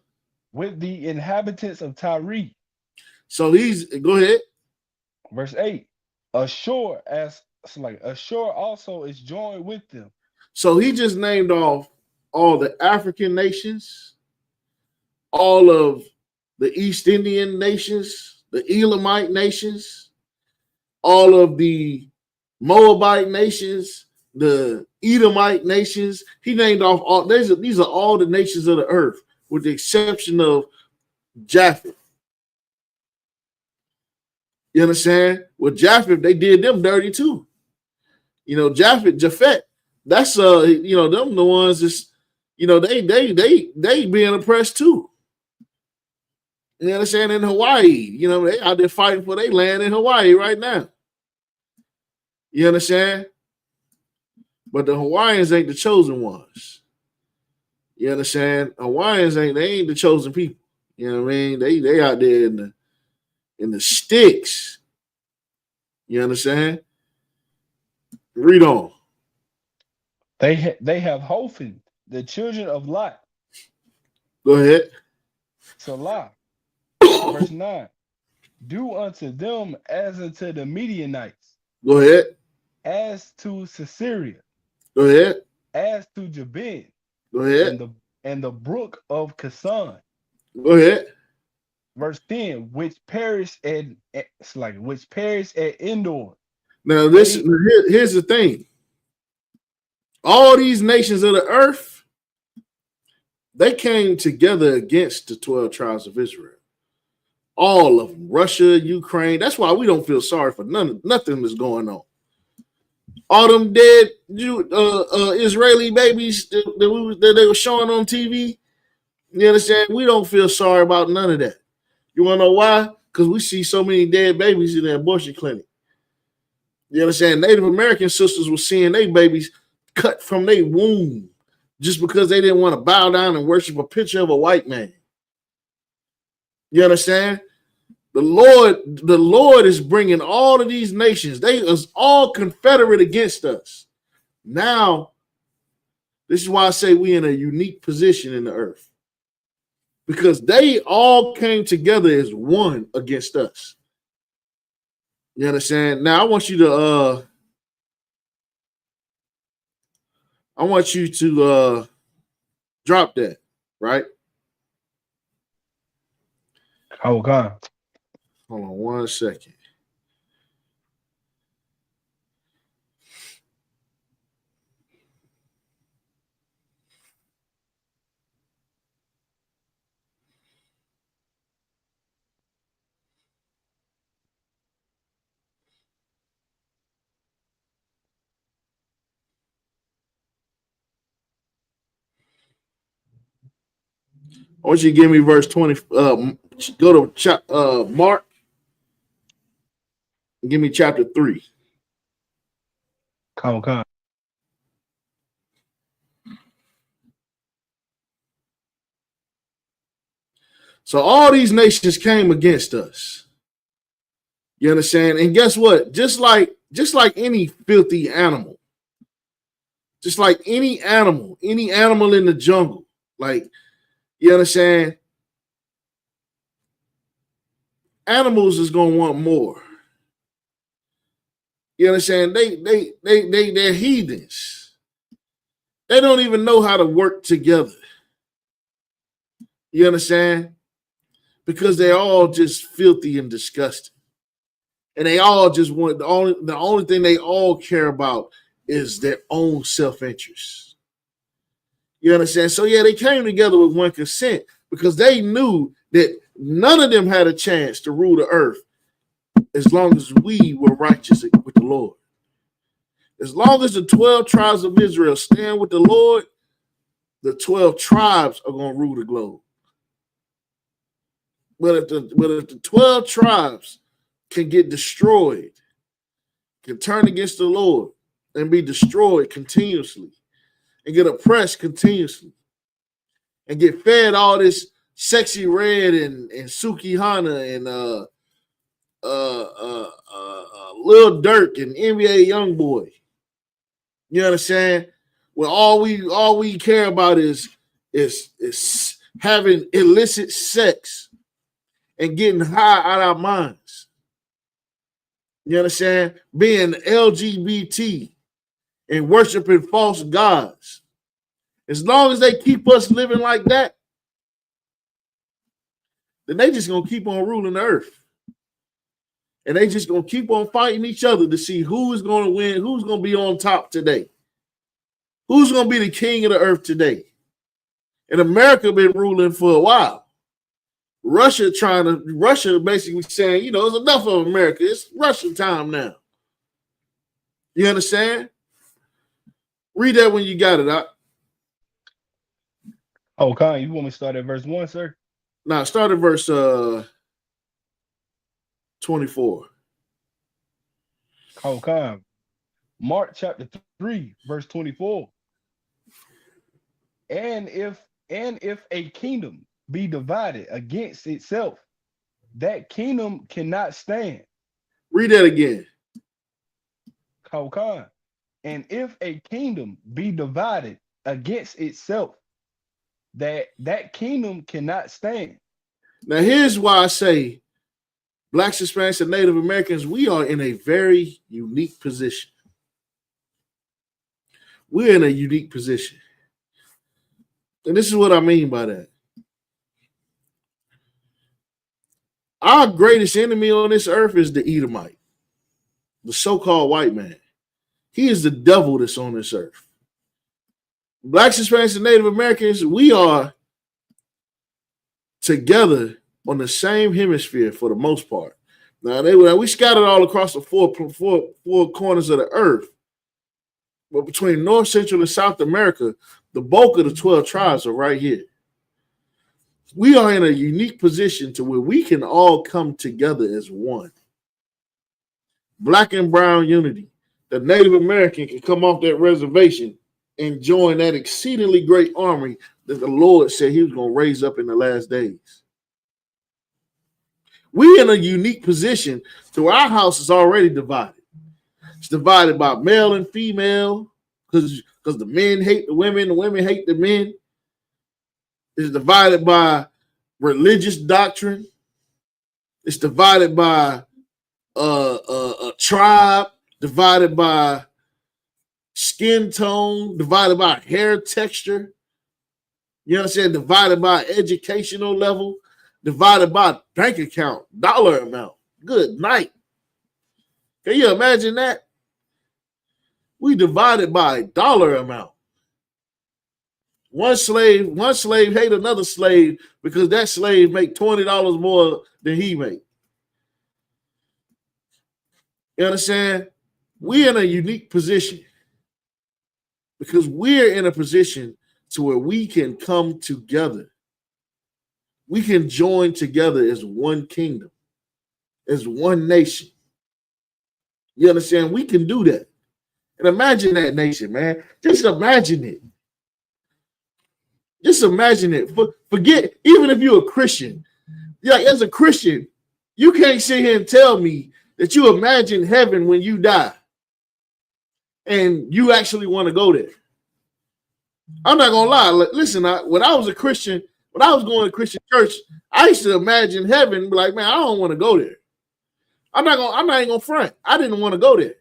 With the inhabitants of Tyre. So go ahead. Verse 8. Ashur also is joined with them. So he just named off all the African nations, all of the East Indian nations, the Elamite nations, all of the Moabite nations, the Edomite nations. He named off all these are all the nations of the earth, with the exception of Japheth. You understand? With Japheth, they did them dirty too. You know, Japhet, that's them the ones that's, they being oppressed too. You understand? In Hawaii, they out there fighting for their land in Hawaii right now. You understand? But the Hawaiians ain't the chosen ones. You understand? Hawaiians ain't the chosen people. You know what I mean? They out there in the sticks. You understand? Read on. They have Hophin, the children of Lot. Go ahead. Salah. Verse 9. Do unto them as unto the Midianites. Go ahead. As to Sisera. Go ahead. As to Jabin. Go ahead. And the brook of Kasan. Go ahead. Verse 10, which perished at Endor. Now here's the thing. All these nations of the earth, they came together against the 12 tribes of Israel. All of them, Russia, Ukraine. That's why we don't feel sorry for nothing that's going on. All them dead Israeli babies that they were showing on TV. You understand? We don't feel sorry about none of that. You want to know why? Because we see so many dead babies in the abortion clinic. You understand? Native American sisters were seeing their babies cut from their womb just because they didn't want to bow down and worship a picture of a white man. You understand? The Lord is bringing all of these nations. They are all confederate against us. Now, this is why I say we in a unique position in the earth. Because they all came together as one against us. You understand? Now I want you to Drop that, right? Kyle Khan. Hold on 1 second. I want you to give me verse 20. Go to Mark. Give me chapter 3. Kyle Khan. So all these nations came against us. You understand? And guess what? Just like any filthy animal, just like any animal in the jungle, like, you understand? Animals is gonna want more. You understand? They're heathens. They don't even know how to work together. You understand? Because they're all just filthy and disgusting. And they all just want the only thing they all care about is their own self-interest. You understand? So yeah, they came together with one consent because they knew that none of them had a chance to rule the earth as long as we were righteous with the Lord. As long as the 12 tribes of Israel stand with the Lord, the 12 tribes are going to rule the globe. But if the 12 tribes can get destroyed, can turn against the Lord and be destroyed continuously, and get oppressed continuously, and get fed all this Sexy Red and Suki Hana and Lil Durk and NBA Youngboy. You understand? Well, all we care about is having illicit sex and getting high out of our minds. You understand? Being LGBT and worshiping false gods. As long as they keep us living like that, then they just gonna keep on ruling the earth. And they just gonna keep on fighting each other to see who is gonna win, who's gonna be on top today. Who's gonna be the king of the earth today? And America been ruling for a while. Russia basically saying, it's enough of America. It's Russian time now. You understand? Read that when you got it out. Oh, Khan, you want me to start at verse 1, sir? Now start at verse 24. Oh, Khan. Mark chapter 3, verse 24. And if a kingdom be divided against itself, that kingdom cannot stand. Read that again. Khan. And if a kingdom be divided against itself, that kingdom cannot stand. Now here's why I say Blacks, Hispanics, and Native Americans, we are in a very unique position. We're in a unique position. And this is what I mean by that. Our greatest enemy on this earth is the Edomite, the so-called white man. He is the devil that's on this earth. Blacks, Hispanics, and Native Americans, we are together on the same hemisphere for the most part. Now, we scattered all across the four corners of the earth. But between North, Central, and South America, the bulk of the 12 tribes are right here. We are in a unique position to where we can all come together as one. Black and brown unity. The Native American can come off that reservation and join that exceedingly great army that the Lord said he was going to raise up in the last days. We're in a unique position to where our house is already divided. It's divided by male and female because the men hate the women hate the men. It's divided by religious doctrine. It's divided by a tribe, divided by skin tone, divided by hair texture. You understand? Divided by educational level, divided by bank account, dollar amount. Good night. Can you imagine that? We divided by dollar amount. One slave hate another slave because that slave make $20 more than he make. You understand? We're in a unique position because we're in a position to where we can come together. We can join together as one kingdom, as one nation. You understand? We can do that. And imagine that nation, man. Just imagine it. Just imagine it. Forget, even if you're a Christian, like as a Christian, you can't sit here and tell me that you imagine heaven when you die and you actually want to go there. I'm not gonna lie. Listen, when I was a Christian, when I was going to Christian church, I used to imagine heaven, be like, man, I don't want to go there. I'm not even gonna front. I didn't want to go there.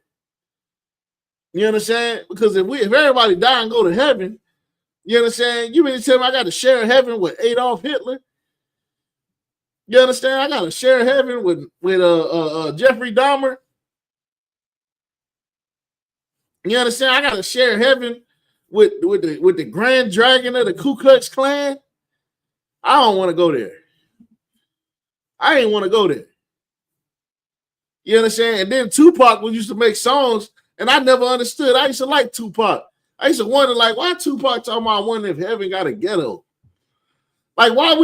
You understand? Because if everybody die and go to heaven, you understand? You mean to tell me I got to share heaven with Adolf Hitler? You understand? I got to share heaven with Jeffrey Dahmer. You understand? I got to share heaven with the Grand Dragon of the Ku Klux Klan. I don't want to go there. I ain't want to go there. You understand? And then Tupac used to make songs, and I never understood. I used to like Tupac. I used to wonder, like, why Tupac talking about wondering if heaven got a ghetto? Like, why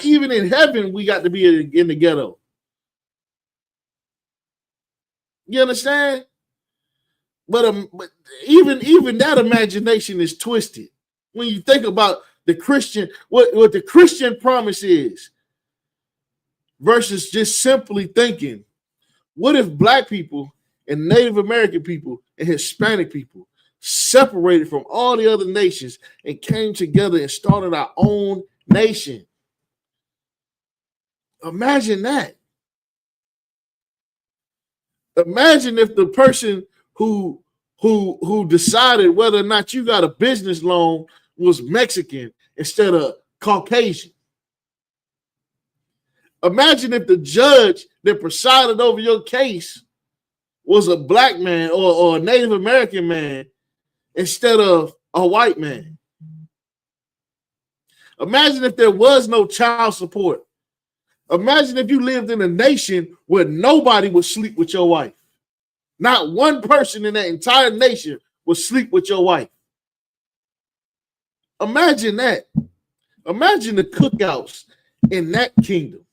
even in heaven we got to be in the ghetto? You understand? But even that imagination is twisted when you think about the Christian, what the Christian promise is, versus just simply thinking, what if Black people and Native American people and Hispanic people separated from all the other nations and came together and started our own nation? Imagine that. Imagine if the person who decided whether or not you got a business loan was Mexican instead of Caucasian. Imagine if the judge that presided over your case was a Black man or a Native American man instead of a white man. Imagine if there was no child support. Imagine if you lived in a nation where nobody would sleep with your wife. Not one person in that entire nation would sleep with your wife. Imagine that. Imagine the cookouts in that kingdom.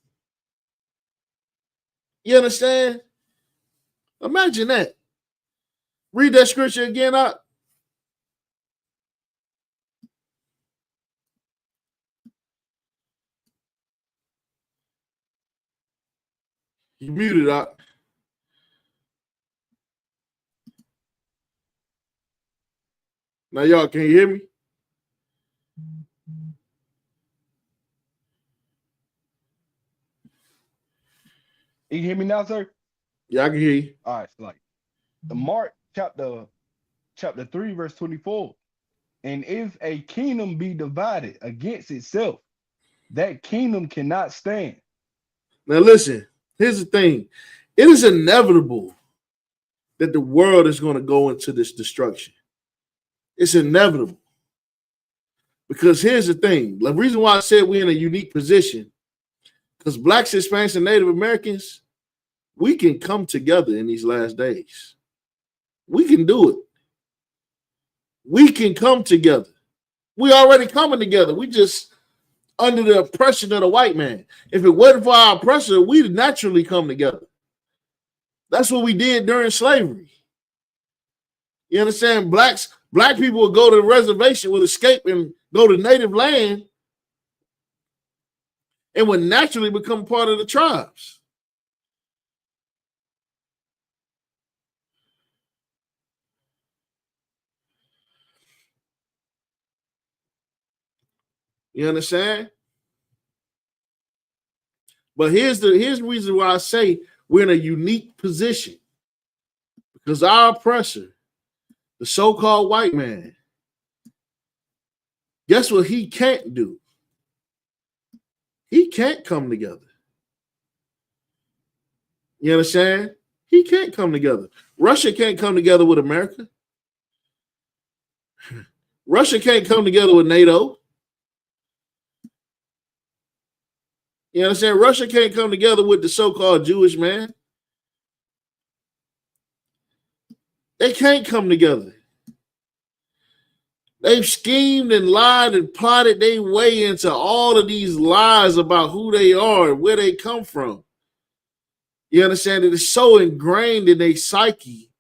You understand? Imagine that. Read that scripture again out. You muted out. Now y'all can you hear me? You can hear me now, sir? Yeah, I can hear you. All right, so like the Mark chapter 3, verse 24. And if a kingdom be divided against itself, that kingdom cannot stand. Now listen, here's the thing. It is inevitable that the world is going to go into this destruction. It's inevitable. Because here's the thing. The reason why I said we're in a unique position, because Blacks, Hispanics, and Native Americans, we can come together in these last days. We can do it. We can come together. We already coming together. We just under the oppression of the white man. If it wasn't for our oppressor, we'd naturally come together. That's what we did during slavery. You understand? Black people would go to the reservation, would escape and go to native land, and would naturally become part of the tribes. You understand? But here's the reason why I say we're in a unique position. Because our oppressor, the so-called white man, Guess what he can't do? He can't come together. You understand? He can't come together. Russia can't come together with America. Russia can't come together with NATO. You understand? Russia can't come together with the so-called Jewish man. They can't come together. They've schemed and lied and plotted their way into all of these lies about who they are and where they come from. You understand? It is so ingrained in their psyche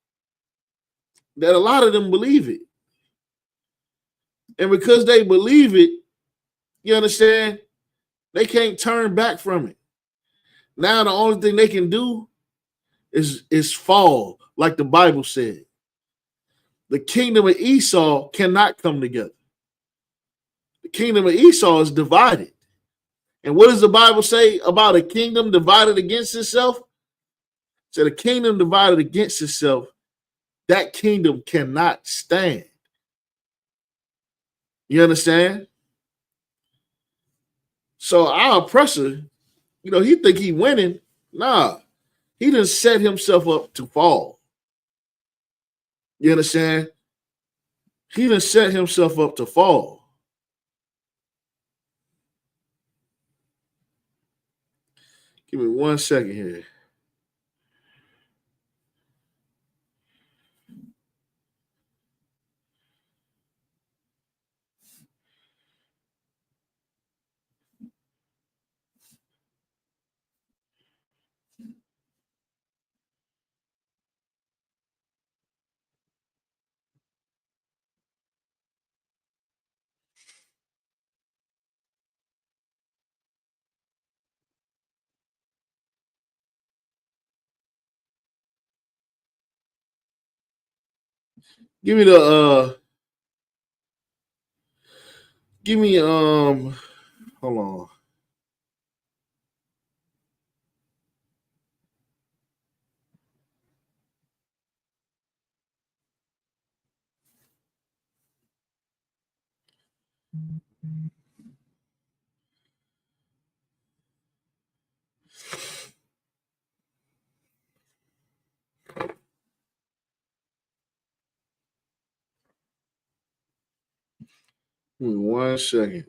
that a lot of them believe it. And because they believe it, you understand, they can't turn back from it. Now the only thing they can do is fall, like the Bible said. The kingdom of Esau cannot come together. The kingdom of Esau is divided. And what does the Bible say about a kingdom divided against itself? So the kingdom divided against itself, that kingdom cannot stand. You understand? So our oppressor, he think he winning. Nah, he done set himself up to fall. You understand? He done set himself up to fall. Give me 1 second here. Give me hold on. Give me 1 second.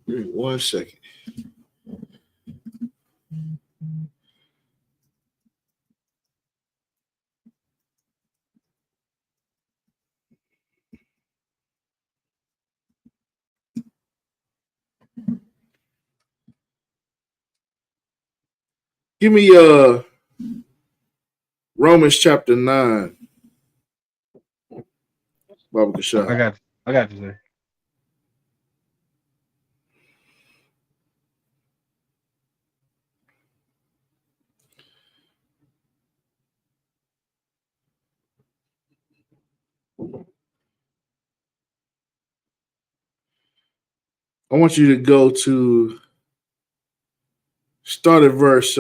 Give me 1 second. Give me Romans chapter 9. Baba Kashah. I got you, sir. I want you to go to start at verse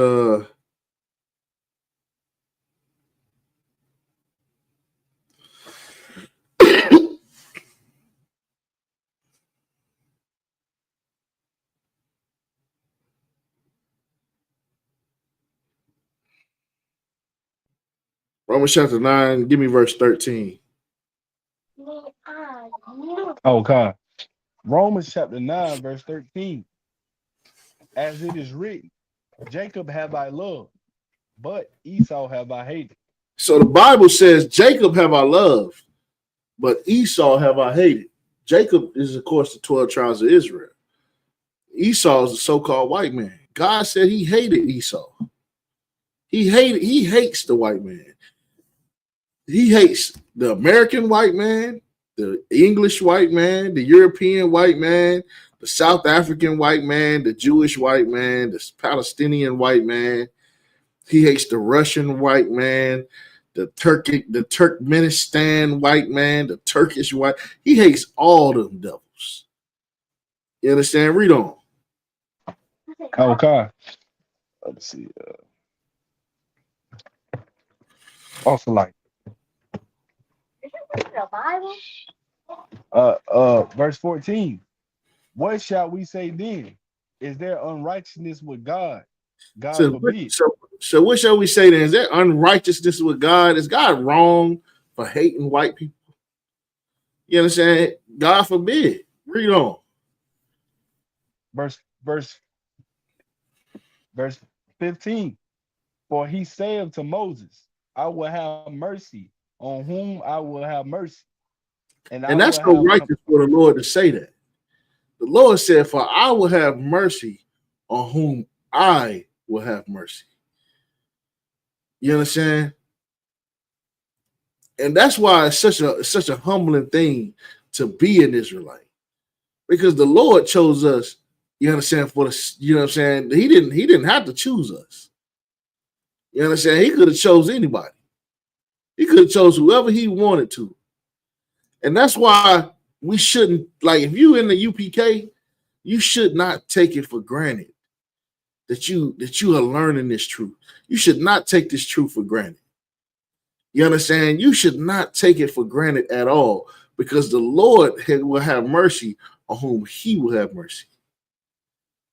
Romans chapter 9. Give me verse 13. Oh, God. Romans chapter 9, verse 13. As it is written, Jacob have I loved, but Esau have I hated. So the Bible says, Jacob have I loved, but Esau have I hated. Jacob is, of course, the 12 tribes of Israel. Esau is the so-called white man. God said he hated Esau. He hates the white man. He hates the American white man, the English white man, the European white man, the South African white man, the Jewish white man, the Palestinian white man. He hates the Russian white man, the Turkmenistan white man, the Turkish white. He hates all them devils. You understand? Read on. Okay. Let's see. Also like verse 14. What shall we say then? Is there unrighteousness with God? God So, forbid. so what shall we say then? Is there unrighteousness with God? Is God wrong for hating white people? You understand? God forbid. Read on. Verse 15. For he saith to Moses, I will have mercy on whom I will have mercy. And I And that's will so have righteous for the Lord to say that. The Lord said, for I will have mercy on whom I will have mercy. You understand? And that's why it's such a humbling thing to be an Israelite. Because the Lord chose us, you understand, for the, you know what I'm saying? He didn't have to choose us. You understand? He could have chose anybody. He could have chose whoever he wanted to. And that's why we shouldn't, like, if you in the UPK, you should not take it for granted that you are learning this truth. You should not take this truth for granted. You understand? You should not take it for granted at all, because the Lord will have mercy on whom he will have mercy.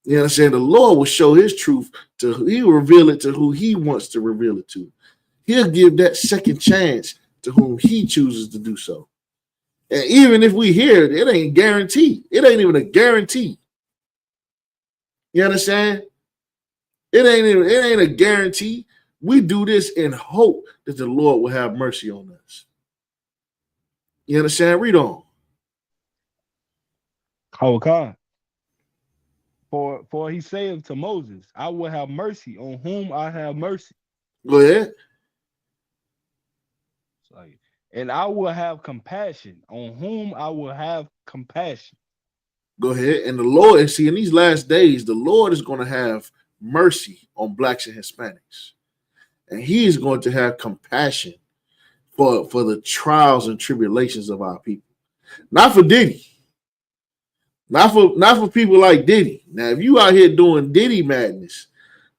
You understand? The Lord will show his truth he will reveal it to who he wants to reveal it to. He'll give that second chance to whom he chooses to do so. And even if we hear it, it ain't guaranteed. It ain't even a guarantee. You understand? It ain't a guarantee. We do this in hope that the Lord will have mercy on us. You understand? Read on. Hawakah. For he saith to Moses, I will have mercy on whom I have mercy. Go ahead. Like, and I will have compassion on whom I will have compassion. Go ahead. And the Lord, see, in these last days, the Lord is going to have mercy on blacks and Hispanics. And he is going to have compassion for the trials and tribulations of our people. Not for Diddy. Not for people like Diddy. Now, if you out here doing Diddy madness,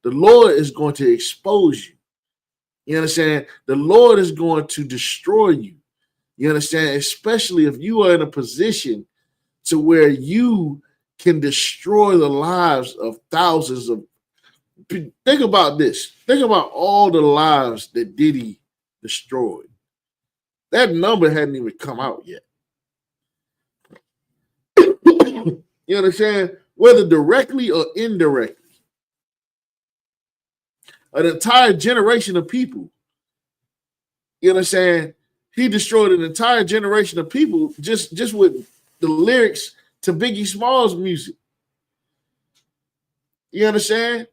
the Lord is going to expose you. You understand? The Lord is going to destroy you. You understand? Especially if you are in a position to where you can destroy the lives of thousands of. Think about this. Think about all the lives that Diddy destroyed. That number hadn't even come out yet. You understand? Whether directly or indirectly. An entire generation of people. You understand? He destroyed an entire generation of people just with the lyrics to Biggie Smalls' music. You understand?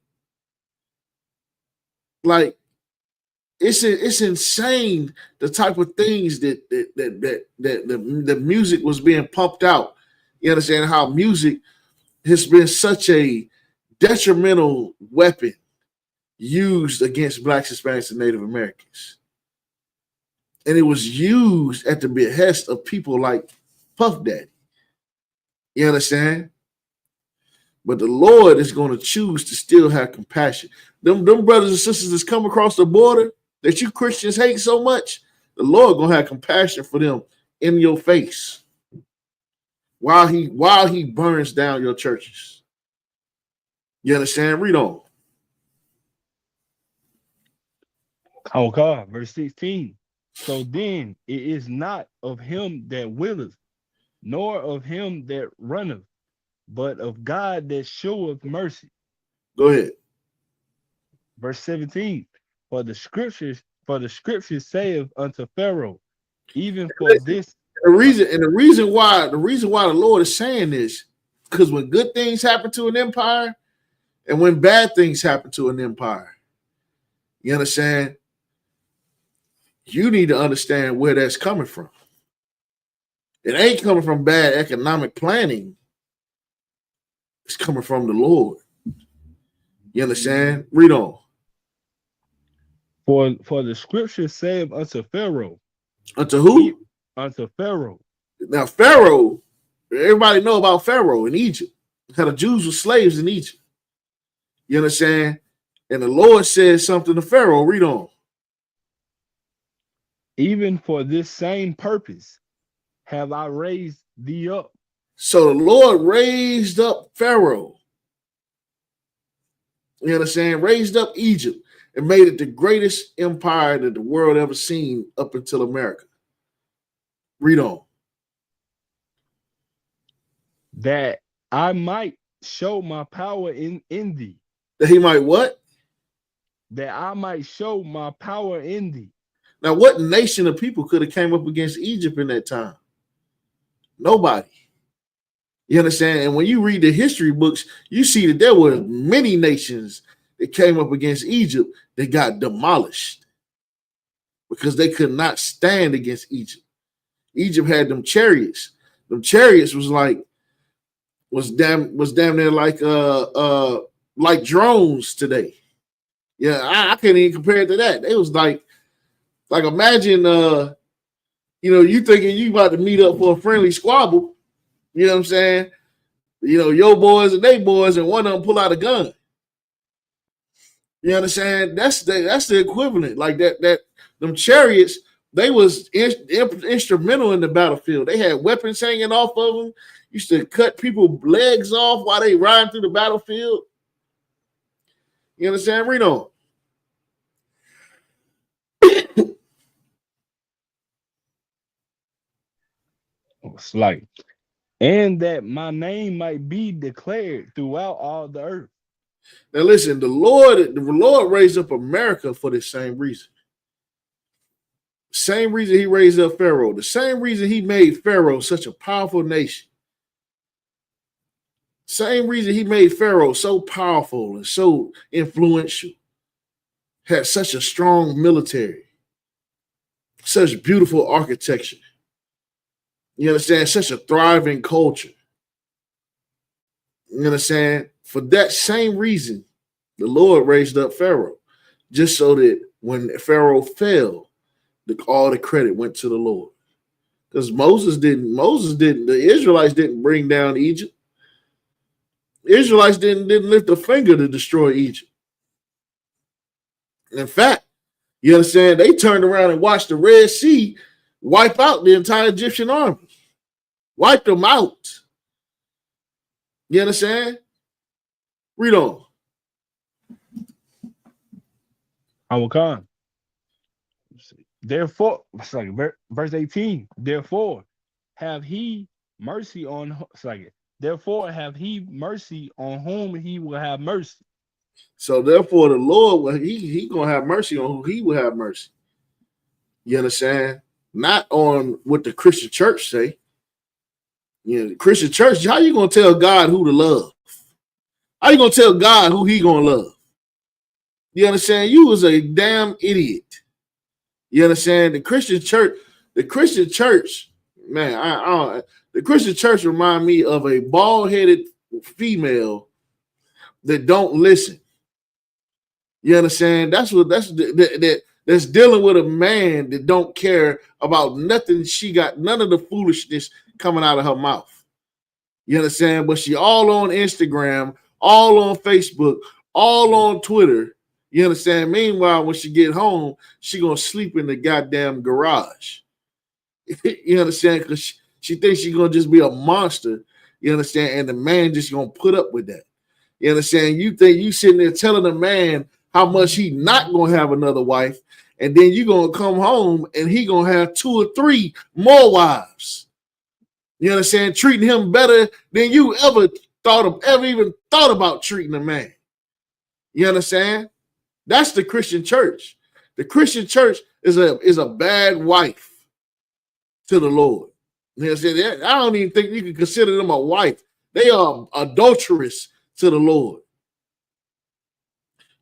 Like, it's insane the type of things that the music was being pumped out. You understand how music has been such a detrimental weapon used against blacks, Hispanics, and Native Americans. And it was used at the behest of people like Puff Daddy. You understand? But the Lord is going to choose to still have compassion. Them brothers and sisters that's come across the border that you Christians hate so much, the Lord going to have compassion for them in your face while he burns down your churches. You understand? Read on. Hawakah, verse 16. So then it is not of him that willeth, nor of him that runneth, but of God that showeth mercy. Go ahead. Verse 17. For the scriptures For the scripture saith unto Pharaoh, even for Listen, this. the reason why the Lord is saying this, because when good things happen to an empire and when bad things happen to an empire, you understand? You need to understand where that's coming from. It ain't coming from bad economic planning. It's coming from the Lord. You understand? Read on. For the scripture saith unto Pharaoh. Unto who? Unto Pharaoh. Now, Pharaoh, everybody know about Pharaoh in Egypt. How the Jews were slaves in Egypt. You understand? And the Lord said something to Pharaoh. Read on. Even for this same purpose have I raised thee up. So the Lord raised up Pharaoh. You understand? Raised up Egypt and made it the greatest empire that the world ever seen up until America. Read on. That I might show my power in thee. That he might what? That I might show my power in thee. Now, what nation of people could have came up against Egypt in that time? Nobody. You understand? And when you read the history books, you see that there were many nations that came up against Egypt that got demolished because they could not stand against Egypt. Egypt had them chariots. Them chariots was damn near like drones today. Yeah, I can't even compare it to that. It was like imagine you thinking you about to meet up for a friendly squabble. You know what I'm saying? Your boys and they boys, and one of them pull out a gun. You understand? That's the equivalent. Like that them chariots, they was instrumental in the battlefield. They had weapons hanging off of them. Used to cut people's legs off while they riding through the battlefield. You understand? Read on. It's like, and that my name might be declared throughout all the earth. Now listen, the Lord raised up America for the same reason. Same reason he raised up Pharaoh. The same reason he made Pharaoh such a powerful nation. Same reason he made Pharaoh so powerful and so influential. Had such a strong military. Such beautiful architecture. You understand? Such a thriving culture. You understand? For that same reason, the Lord raised up Pharaoh, just so that when Pharaoh fell, all the credit went to the Lord. Because the Israelites didn't bring down Egypt. The Israelites didn't lift a finger to destroy Egypt. In fact, you understand, they turned around and watched the Red Sea wipe out the entire Egyptian army. Wiped them out. You understand? Read on. Awakan. Therefore, it's like verse 18. Therefore, have he mercy on. It's like, therefore, have he mercy on whom he will have mercy. So therefore, the Lord, he gonna have mercy on who he will have mercy. You understand? Not on what the Christian church say. The Christian church, how you gonna tell God who to love? How you gonna tell God who he gonna love? You understand? You was a damn idiot. You understand? The Christian church, man, the Christian church remind me of a bald-headed female that don't listen. You understand? That's dealing with a man that don't care about nothing. She got none of the foolishness coming out of her mouth. You understand? But she all on Instagram, all on Facebook, all on Twitter. You understand? Meanwhile, when she get home, she gonna sleep in the goddamn garage. You understand? Because she thinks she's gonna just be a monster. You understand? And the man just gonna put up with that. You understand? You think you sitting there telling the man how much he not gonna have another wife, and then you gonna come home and he gonna have 2 or 3 more wives. You understand? Treating him better than you ever even thought about treating a man. You understand? That's the Christian church. The Christian church is a bad wife to the Lord. You know what I'm saying? I don't even think you can consider them a wife. They are adulterous to the Lord.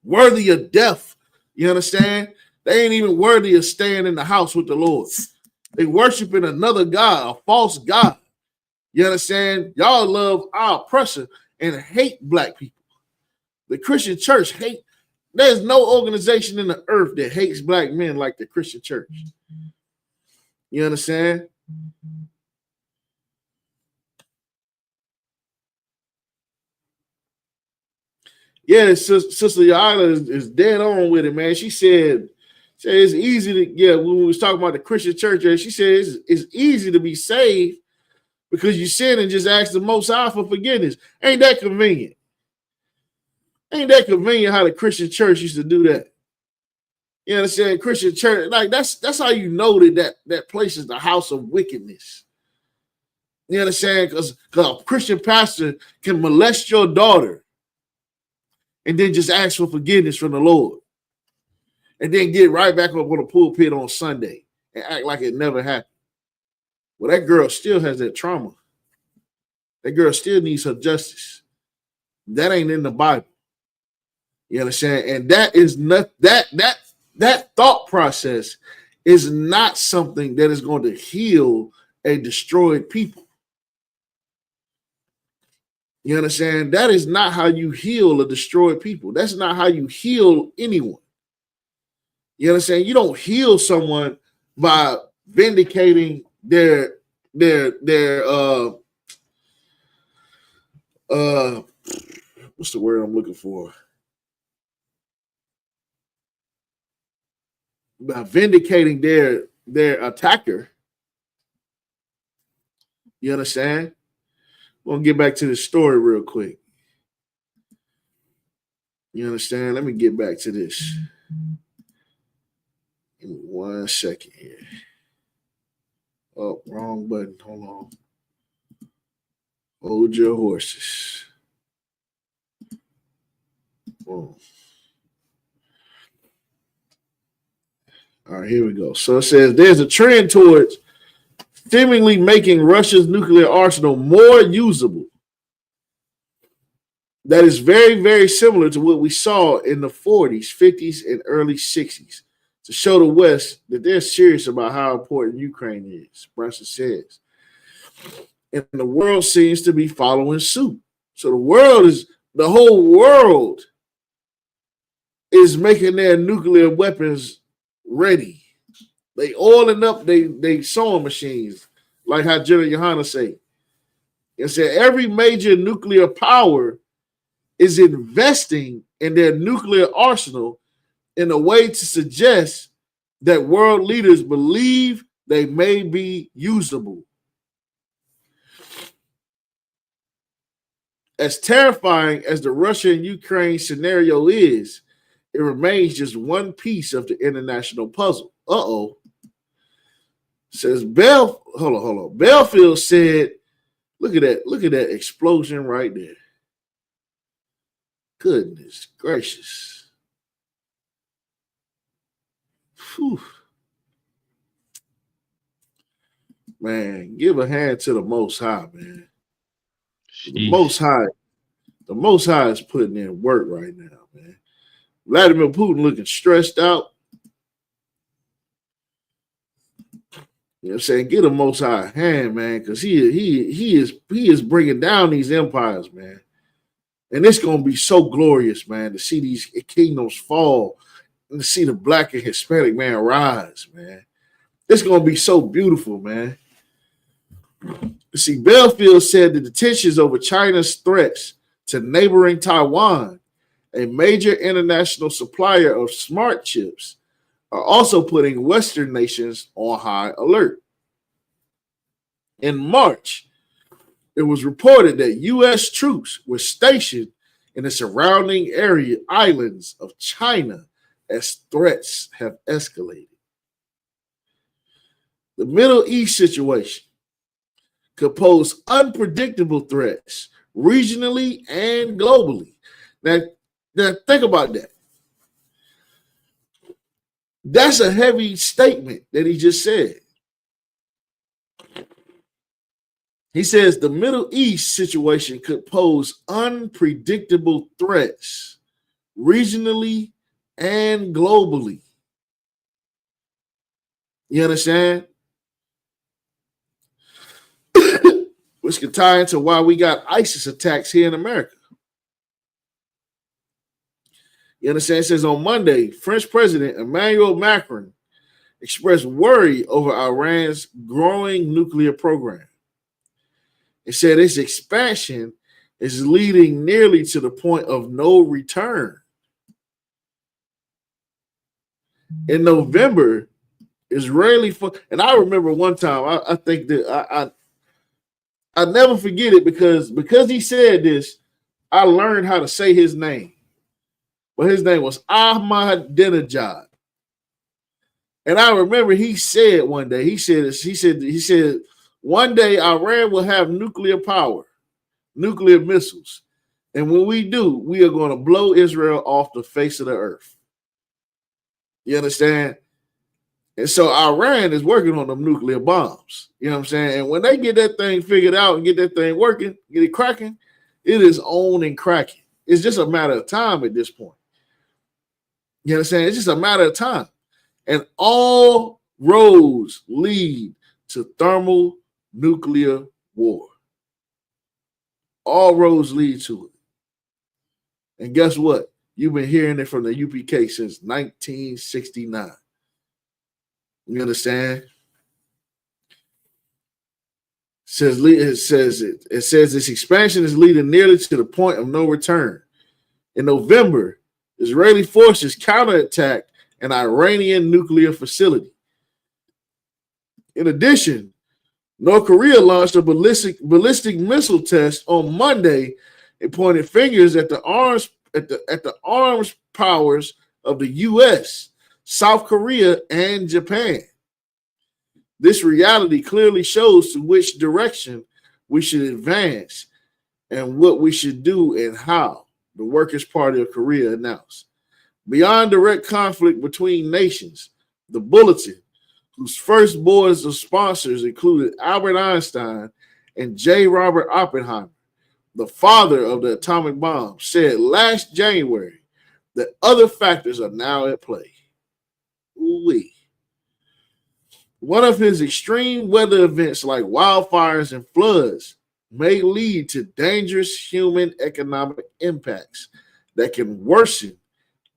Worthy of death. You understand? They ain't even worthy of staying in the house with the Lord. They worshiping another God, a false God. You understand? Y'all love our oppressor and hate black people. The Christian church hate. There's no organization in the earth that hates black men like the Christian church. You understand? Yeah, Sister Yaila is dead on with it, man. She said it's easy to, when we was talking about the Christian church, she said it's easy to be saved because you sin and just ask the Most High for forgiveness. Ain't that convenient? Ain't that convenient how the Christian church used to do that? You understand? Christian church, like that's how you know that place is the house of wickedness. You understand? Because a Christian pastor can molest your daughter and then just ask for forgiveness from the Lord. And then get right back up on the pulpit on Sunday and act like it never happened. Well, that girl still has that trauma. That girl still needs her justice. That ain't in the Bible. You understand? And that is not that thought process is not something that is going to heal a destroyed people. You understand? That is not how you heal a destroyed people. That's not how you heal anyone. You understand? You don't heal someone by vindicating their what's the word I'm looking for? By vindicating their attacker. You understand? We'll get back to the story real quick. You understand? Let me get back to this. Give me 1 second here. Oh, wrong button. Hold on. Hold your horses. Boom. All right, here we go. So it says there's a trend towards seemingly making Russia's nuclear arsenal more usable. That is very, very similar to what we saw in the 40s, 50s, and early 60s to show the West that they're serious about how important Ukraine is, Brunson says. And the world seems to be following suit. So the whole world is making their nuclear weapons ready. They oiling up they sewing machines, like how General Yohana say. It said every major nuclear power is investing in their nuclear arsenal in a way to suggest that world leaders believe they may be usable. As terrifying as the Russia and Ukraine scenario is, it remains just one piece of the international puzzle. Says hold on. Belfield said, look at that explosion right there. Goodness gracious. Whew. Man, give a hand to the Most High, man. The Most High is putting in work right now, man. Vladimir Putin looking stressed out. You know what I'm saying? Get a Most High hand, man, because he is bringing down these empires, man. And it's going to be so glorious, man, to see these kingdoms fall and to see the black and Hispanic man rise, man. It's going to be so beautiful, man. See, Belfield said that the tensions over China's threats to neighboring Taiwan, a major international supplier of smart chips, are also putting Western nations on high alert. In March, it was reported that U.S. troops were stationed in the surrounding islands of China as threats have escalated. The Middle East situation could pose unpredictable threats regionally and globally. Now think about that. That's a heavy statement that he just said. He says the Middle East situation could pose unpredictable threats regionally and globally. You understand? Which could tie into why we got ISIS attacks here in America. You understand? It says on Monday, French President Emmanuel Macron expressed worry over Iran's growing nuclear program. It said its expansion is leading nearly to the point of no return. In November, and I remember one time, I think that I never forget it because he said this, I learned how to say his name. But his name was Ahmadinejad. And I remember he said one day, he said, one day Iran will have nuclear power, nuclear missiles. And when we do, we are going to blow Israel off the face of the earth. You understand? And so Iran is working on them nuclear bombs. You know what I'm saying? And when they get that thing figured out and get that thing working, get it cracking, it is on and cracking. It's just a matter of time at this point. You understand? It's just a matter of time. And all roads lead to thermonuclear war. All roads lead to it. And guess what? You've been hearing it from the UPK since 1969. You understand? It says this expansion is leading nearly to the point of no return. In November, Israeli forces counterattacked an Iranian nuclear facility. In addition, North Korea launched a ballistic missile test on Monday and pointed fingers at the arms powers of the U.S., South Korea, and Japan. This reality clearly shows to which direction we should advance and what we should do and how, the Workers' Party of Korea announced. Beyond direct conflict between nations, the bulletin, whose first boards of sponsors included Albert Einstein and J. Robert Oppenheimer, the father of the atomic bomb, said last January that other factors are now at play. Ooh-wee. One of his extreme weather events like wildfires and floods may lead to dangerous human economic impacts that can worsen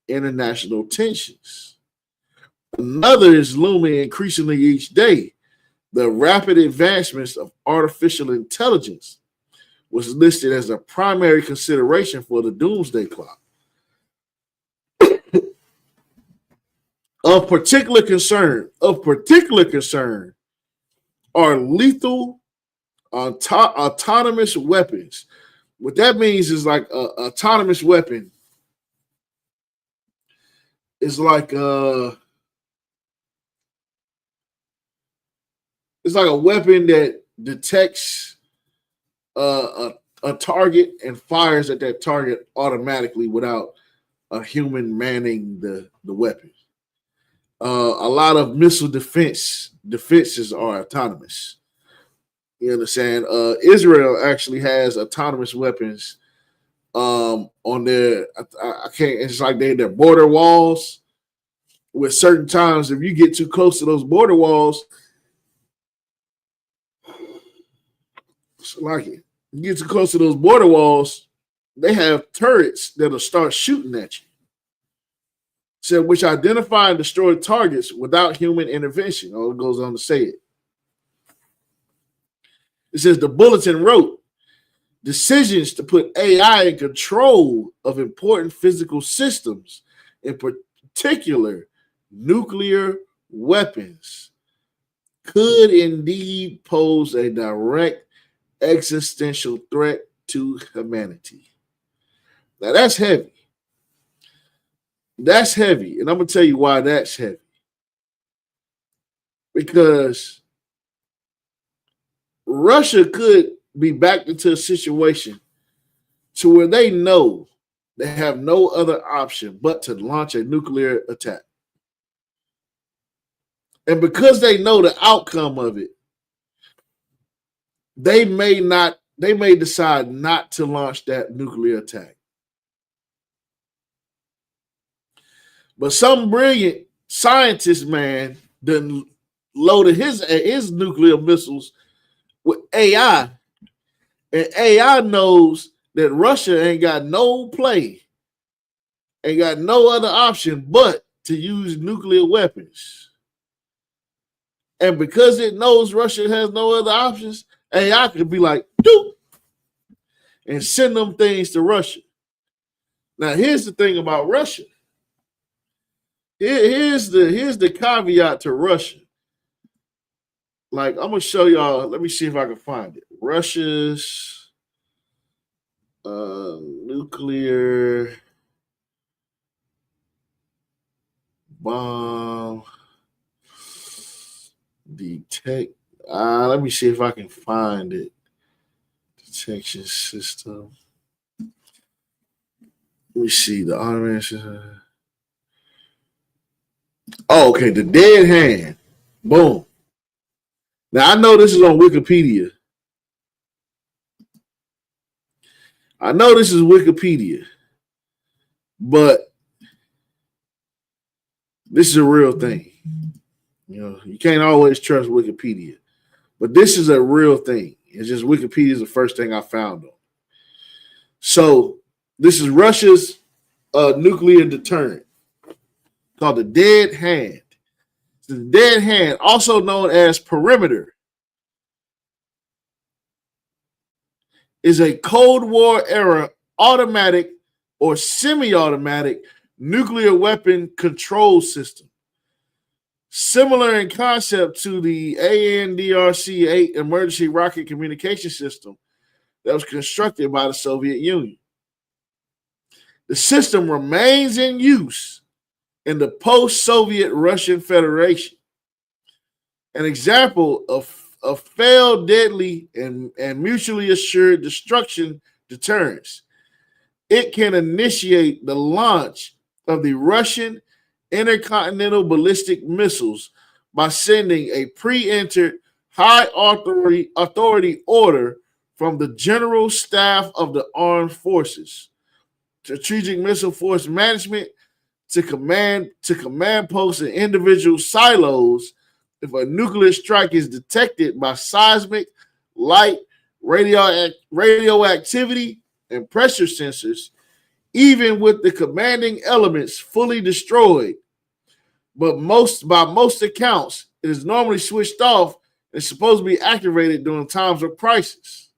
international tensions. Another is looming increasingly each day. The rapid advancements of artificial intelligence was listed as a primary consideration for the doomsday clock. Of particular concern are lethal autonomous weapons. What that means is like an autonomous weapon is like it's like a weapon that detects a target and fires at that target automatically without a human manning the weapon. A lot of missile defenses are autonomous. You understand? Israel actually has autonomous weapons on their, I can't, it's like their border walls. With certain times, if you get too close to those border walls, it's like it. You get too close to those border walls, they have turrets that'll start shooting at you. So, which identify and destroy targets without human intervention. Oh, it goes on to say it. It says the bulletin wrote, decisions to put AI in control of important physical systems, in particular nuclear weapons, could indeed pose a direct existential threat to humanity. Now that's heavy. That's heavy. And I'm going to tell you why that's heavy. Because Russia could be backed into a situation to where they know they have no other option but to launch a nuclear attack. And because they know the outcome of it, they may decide not to launch that nuclear attack. But some brilliant scientist, man, then loaded his nuclear missiles with AI. And AI knows that Russia ain't got no play, ain't got no other option but to use nuclear weapons. And because it knows Russia has no other options, AI could be like, doop, and send them things to Russia. Now, here's the thing about Russia. Here's the caveat to Russia. Like, I'm gonna show y'all. Let me see if I can find it. Russia's nuclear bomb detect. Let me see if I can find it. Detection system. Let me see the automation. Oh, okay. The dead hand. Boom. Now I know this is on Wikipedia. I know this is Wikipedia, but this is a real thing. You know, you can't always trust Wikipedia, but this is a real thing. It's just Wikipedia is the first thing I found on. So this is Russia's nuclear deterrent called the dead hand. The dead hand, also known as perimeter, is a Cold War era automatic or semi-automatic nuclear weapon control system. Similar in concept to the ANDRC-8 emergency rocket communication system that was constructed by the Soviet Union. The system remains in use in the post-Soviet Russian Federation. An example of failed deadly and mutually assured destruction deterrence. It can initiate the launch of the Russian intercontinental ballistic missiles by sending a pre-entered high authority order from the General Staff of the Armed Forces, Strategic Missile Force Management, to command posts and individual silos if a nuclear strike is detected by seismic, light, radioactivity, and pressure sensors, even with the commanding elements fully destroyed. But by most accounts, it is normally switched off and supposed to be activated during times of crisis.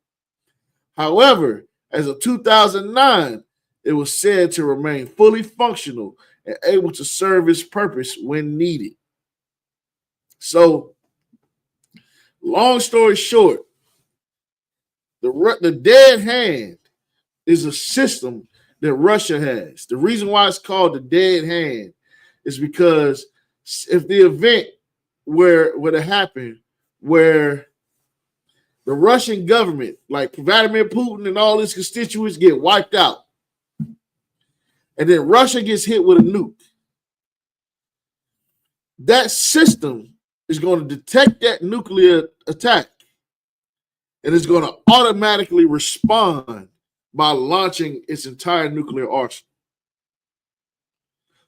However, as of 2009, it was said to remain fully functional and able to serve its purpose when needed. So, long story short, the dead hand is a system that Russia has. The reason why it's called the dead hand is because if the event were to happen where the Russian government, like Vladimir Putin and all his constituents, get wiped out, and then Russia gets hit with a nuke, that system is going to detect that nuclear attack and it's going to automatically respond by launching its entire nuclear arsenal.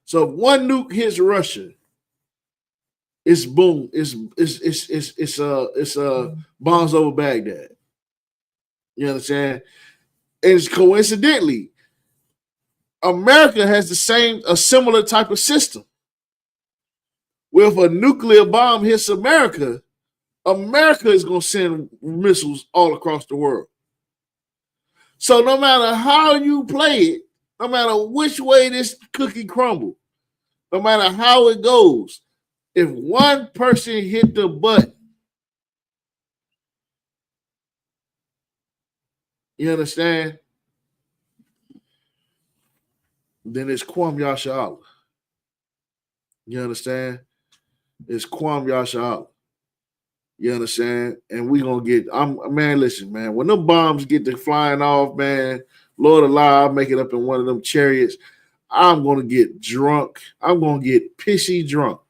So if one nuke hits Russia, it's boom, it's bombs over Baghdad. You understand? And it's coincidentally, America has a similar type of system. Where if a nuclear bomb hits America, America is going to send missiles all across the world. So no matter how you play it, no matter which way this cookie crumbles, no matter how it goes, if one person hit the button, you understand? Then it's Kwam Yasha Allah. You understand? It's Kwam Yasha Allah. You understand? And we gonna get. Listen, man. When them bombs get to flying off, man, Lord Allah, I'll make it up in one of them chariots. I'm gonna get drunk. I'm gonna get pissy drunk.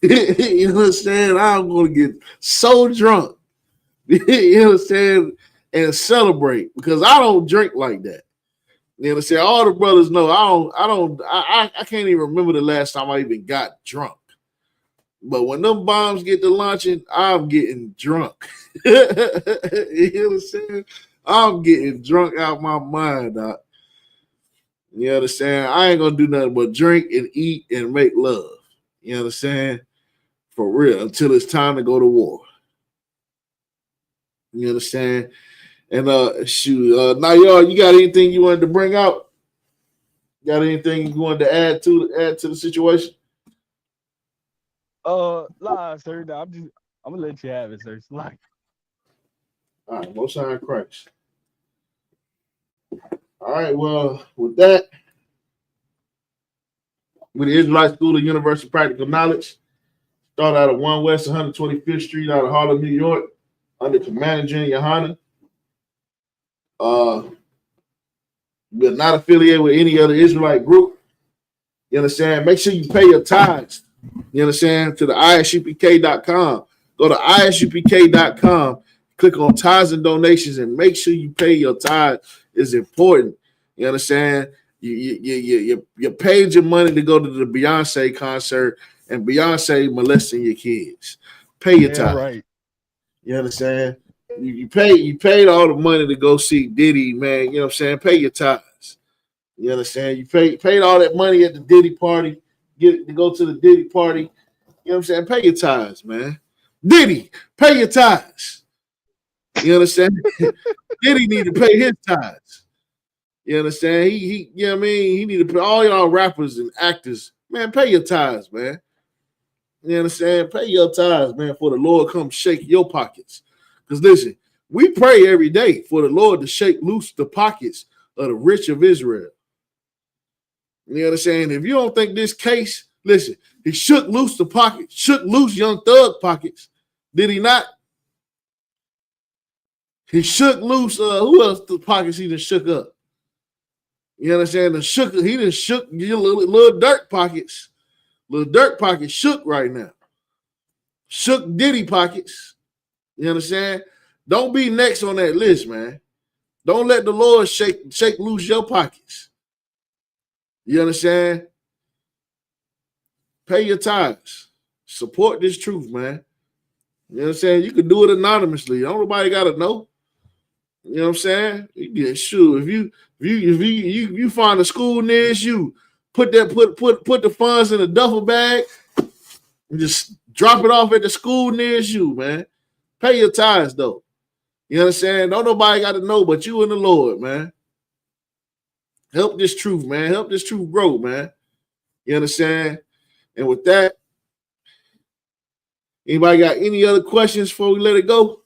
You know what I'm saying? I'm gonna get so drunk. You know what I'm saying? And celebrate because I don't drink like that. You know what I'm saying? All the brothers know I can't even remember the last time I even got drunk. But when them bombs get to launching, I'm getting drunk. You know what I'm saying? I'm getting drunk out my mind, doc. You understand? I ain't gonna do nothing but drink and eat and make love. You understand? For real, until it's time to go to war. You understand? And shoot, now y'all, you got anything you wanted to bring out? Got anything you wanted to add to the situation? Lie, sir. No, I'm gonna let you have it, sir. It's like, All right, most high in Christ. All right, well, with that, with the Israelite School of Universal Practical Knowledge, start out of 1 West 125th Street out of Harlem, New York, under Commander Jenny Yohana. We're not affiliated with any other Israelite group. You understand? Make sure you pay your tithes. You understand? To the isupk.com. Go to isupk.com. Click on tithes and donations and make sure you pay your tithe. It's important. You understand? You paid your money to go to the Beyonce concert and Beyonce molesting your kids. Pay your tithe. right. You understand? You paid all the money to go see Diddy, man. You know what I'm saying? Pay your tithes. You understand? You paid all that money at the Diddy party, get to go to the Diddy party. You know what I'm saying? Pay your tithes, man. Diddy, pay your tithes. You understand? Diddy need to pay his tithes. You understand? He you know what I mean? He need to pay all y'all rappers and actors, man, pay your tithes, man. You understand? Pay your tithes, man, for the Lord come shake your pockets. Because listen, we pray every day for the Lord to shake loose the pockets of the rich of Israel. You understand? If you don't think this case, listen, he shook loose the pockets, shook loose Young Thug pockets. Did he not? He shook loose, who else the pockets he just shook up? You understand? He just shook your little Durk pockets. Little Durk pockets shook right now. Shook Diddy pockets. You understand? Don't be next on that list, man. Don't let the Lord shake loose your pockets. You understand? Pay your tithes. Support this truth, man. You know what I'm saying? You can do it anonymously. Don't nobody gotta know. You know what I'm saying? Yeah, sure. If you find a school near you, put the funds in a duffel bag and just drop it off at the school near you, man. Pay your tithes though. You understand? Don't nobody got to know but you and the Lord, man. Help this truth, man. Help this truth grow, man. You understand? And with that, anybody got any other questions before we let it go?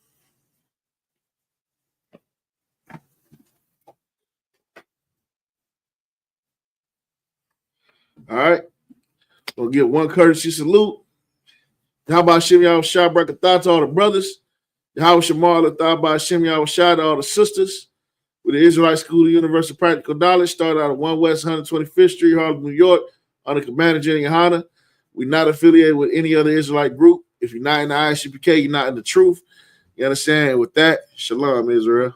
All right. We'll get one courtesy salute. How about Shimmy Shah Brakatah to all the brothers? How Shamal by Shimmy Shah to all the sisters? With the Israelite School of Universal Practical Knowledge, started out of 1 West 125th Street, Harlem, New York, under Commander Jenny Yohana. We're not affiliated with any other Israelite group. If you're not in the ISUPK, you're not in the truth. You understand? With that, shalom, Israel.